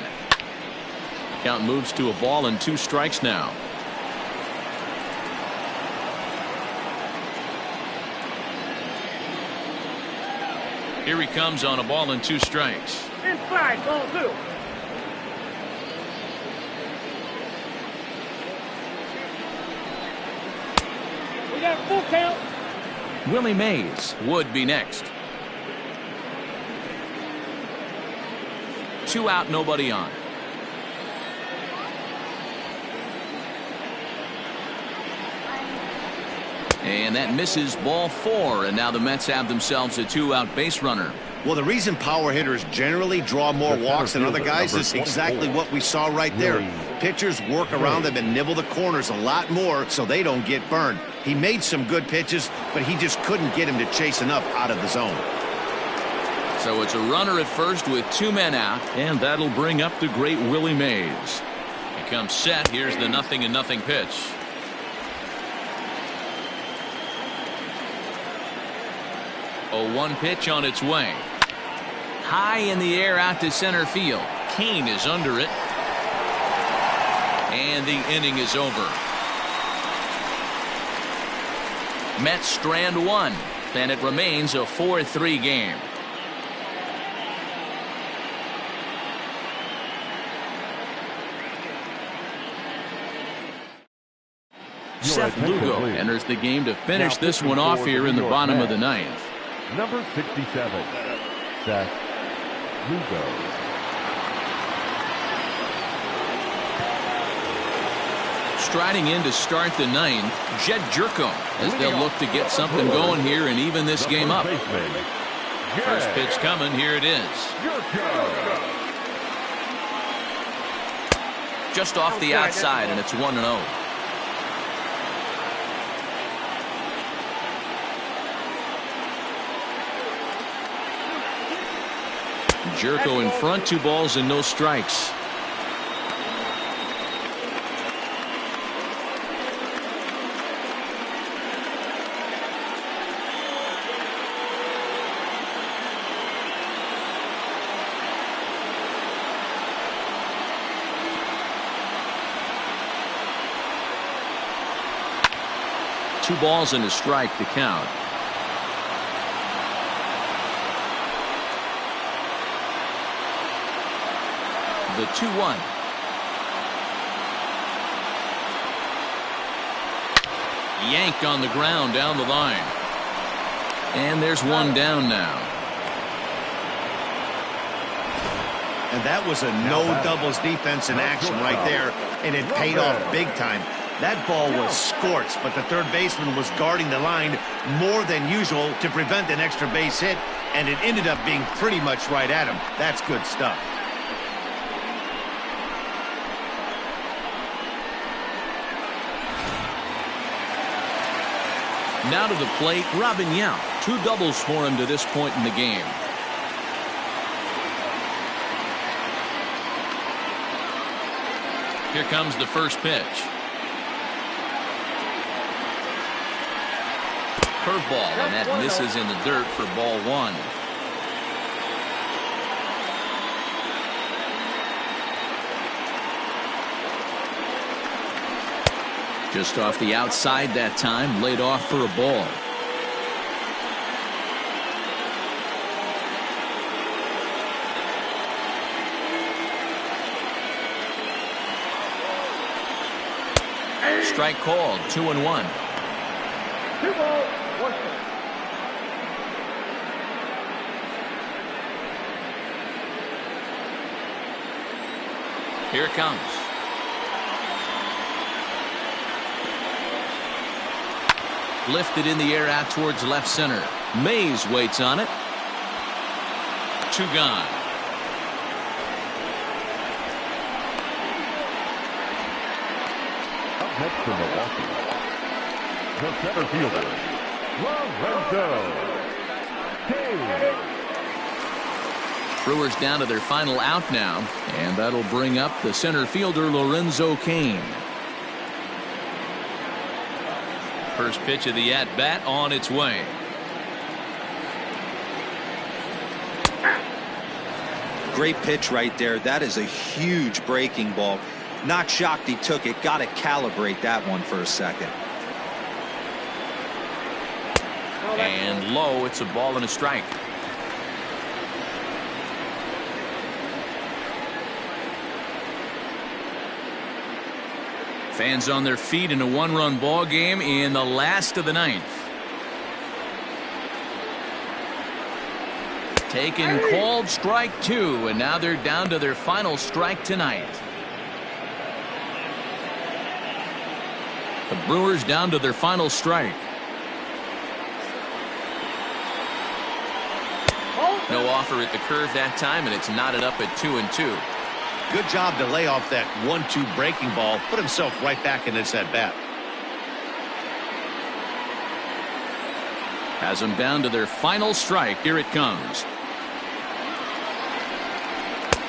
Count moves to a ball and 2 strikes now. Here he comes on a ball and 2 strikes. Inside, ball 2. We got full count. Willie Mays would be next. 2 out, nobody on. And that misses ball 4, and now the Mets have themselves a 2-out base runner. Well, the reason power hitters generally draw more walks than other guys is exactly what we saw right there. Pitchers work around them and nibble the corners a lot more so they don't get burned. He made some good pitches, but he just couldn't get him to chase enough out of the zone. So it's a runner at first with 2 men out, and that'll bring up the great Willie Mays. He comes set. Here's the 0-0 pitch. A 1 pitch on its way. High in the air out to center field. Kane is under it. And the inning is over. Mets strand 1, and it remains a 4-3 game. Seth Lugo enters the game to finish this one off here in the bottom of the 9th. Number 67, Seth Lugo. Striding in to start the 9th, Jed Jerko, as they'll look to get something going here and even this game up. First pitch coming, here it is. Just off the outside, and it's 1-0. Jerko in front, 2 balls and no strikes. 2 balls and a strike to count. The 2-1. Yanked on the ground down the line. And there's one down now. And that was a no doubles defense in action right there, and it paid off big time. That ball was scorched, but the third baseman was guarding the line more than usual to prevent an extra base hit, and it ended up being pretty much right at him. That's good stuff. Now to the plate, Robin Yount. 2 doubles for him to this point in the game. Here comes the first pitch. Curveball, and that misses in the dirt for ball 1. Just off the outside that time, laid off for a ball. Strike called, 2-1. 2 balls, 1 strike. Here it comes. Lifted in the air out towards left center. Mays waits on it. 2 gone. Up next from Milwaukee, the center fielder, Lorenzo Kane. Brewers down to their final out now, and that'll bring up the center fielder Lorenzo Kane. First pitch of the at-bat on its way. Great pitch right there. That is a huge breaking ball. Not shocked he took it. Got to calibrate that one for a second. And low, it's a ball and a strike. Fans on their feet in a 1-run ball game in the last of the 9th. Taken, called, strike 2, and now they're down to their final strike tonight. The Brewers down to their final strike. No offer at the curve that time, and it's knotted up at 2-2. Good job to lay off that 1-2 breaking ball. Put himself right back in this at-bat. Has them down to their final strike. Here it comes.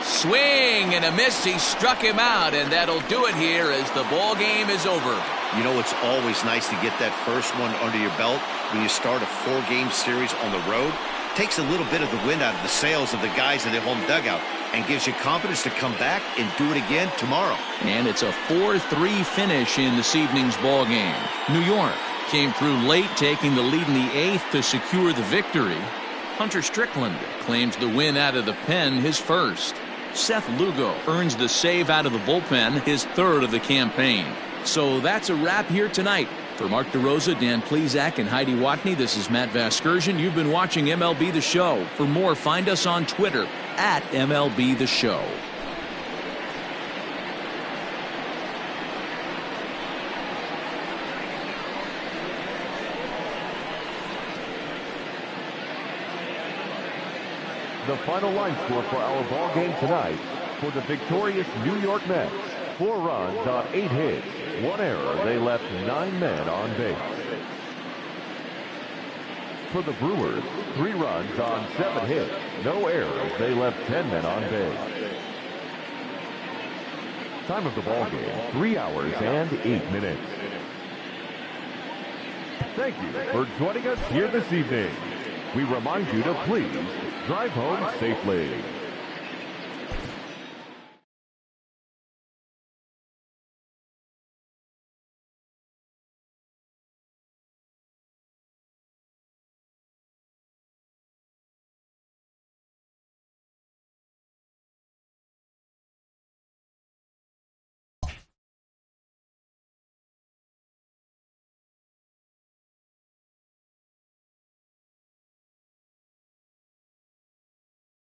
Swing and a miss. He struck him out, and that'll do it here as the ball game is over. You know, it's always nice to get that first one under your belt when you start a 4-game series on the road. Takes a little bit of the wind out of the sails of the guys in their home dugout and gives you confidence to come back and do it again tomorrow. And it's a 4-3 finish in this evening's ball game. New York came through late, taking the lead in the 8th to secure the victory. Hunter Strickland claims the win out of the pen, his first. Seth Lugo earns the save out of the bullpen, his 3rd of the campaign. So that's a wrap here tonight. For Mark DeRosa, Dan Plesac, and Heidi Watney, this is Matt Vasgersian. You've been watching MLB The Show. For more, find us on Twitter at MLB The Show. The final line score for our ball game tonight: for the victorious New York Mets, 4 runs on 8 hits, 1 error. They left 9 men on base. For the Brewers, 3 runs on 7 hits, no errors. They left 10 men on base. Time of the ball game, 3 hours and 8 minutes. Thank you for joining us here this evening. We remind you to please drive home safely.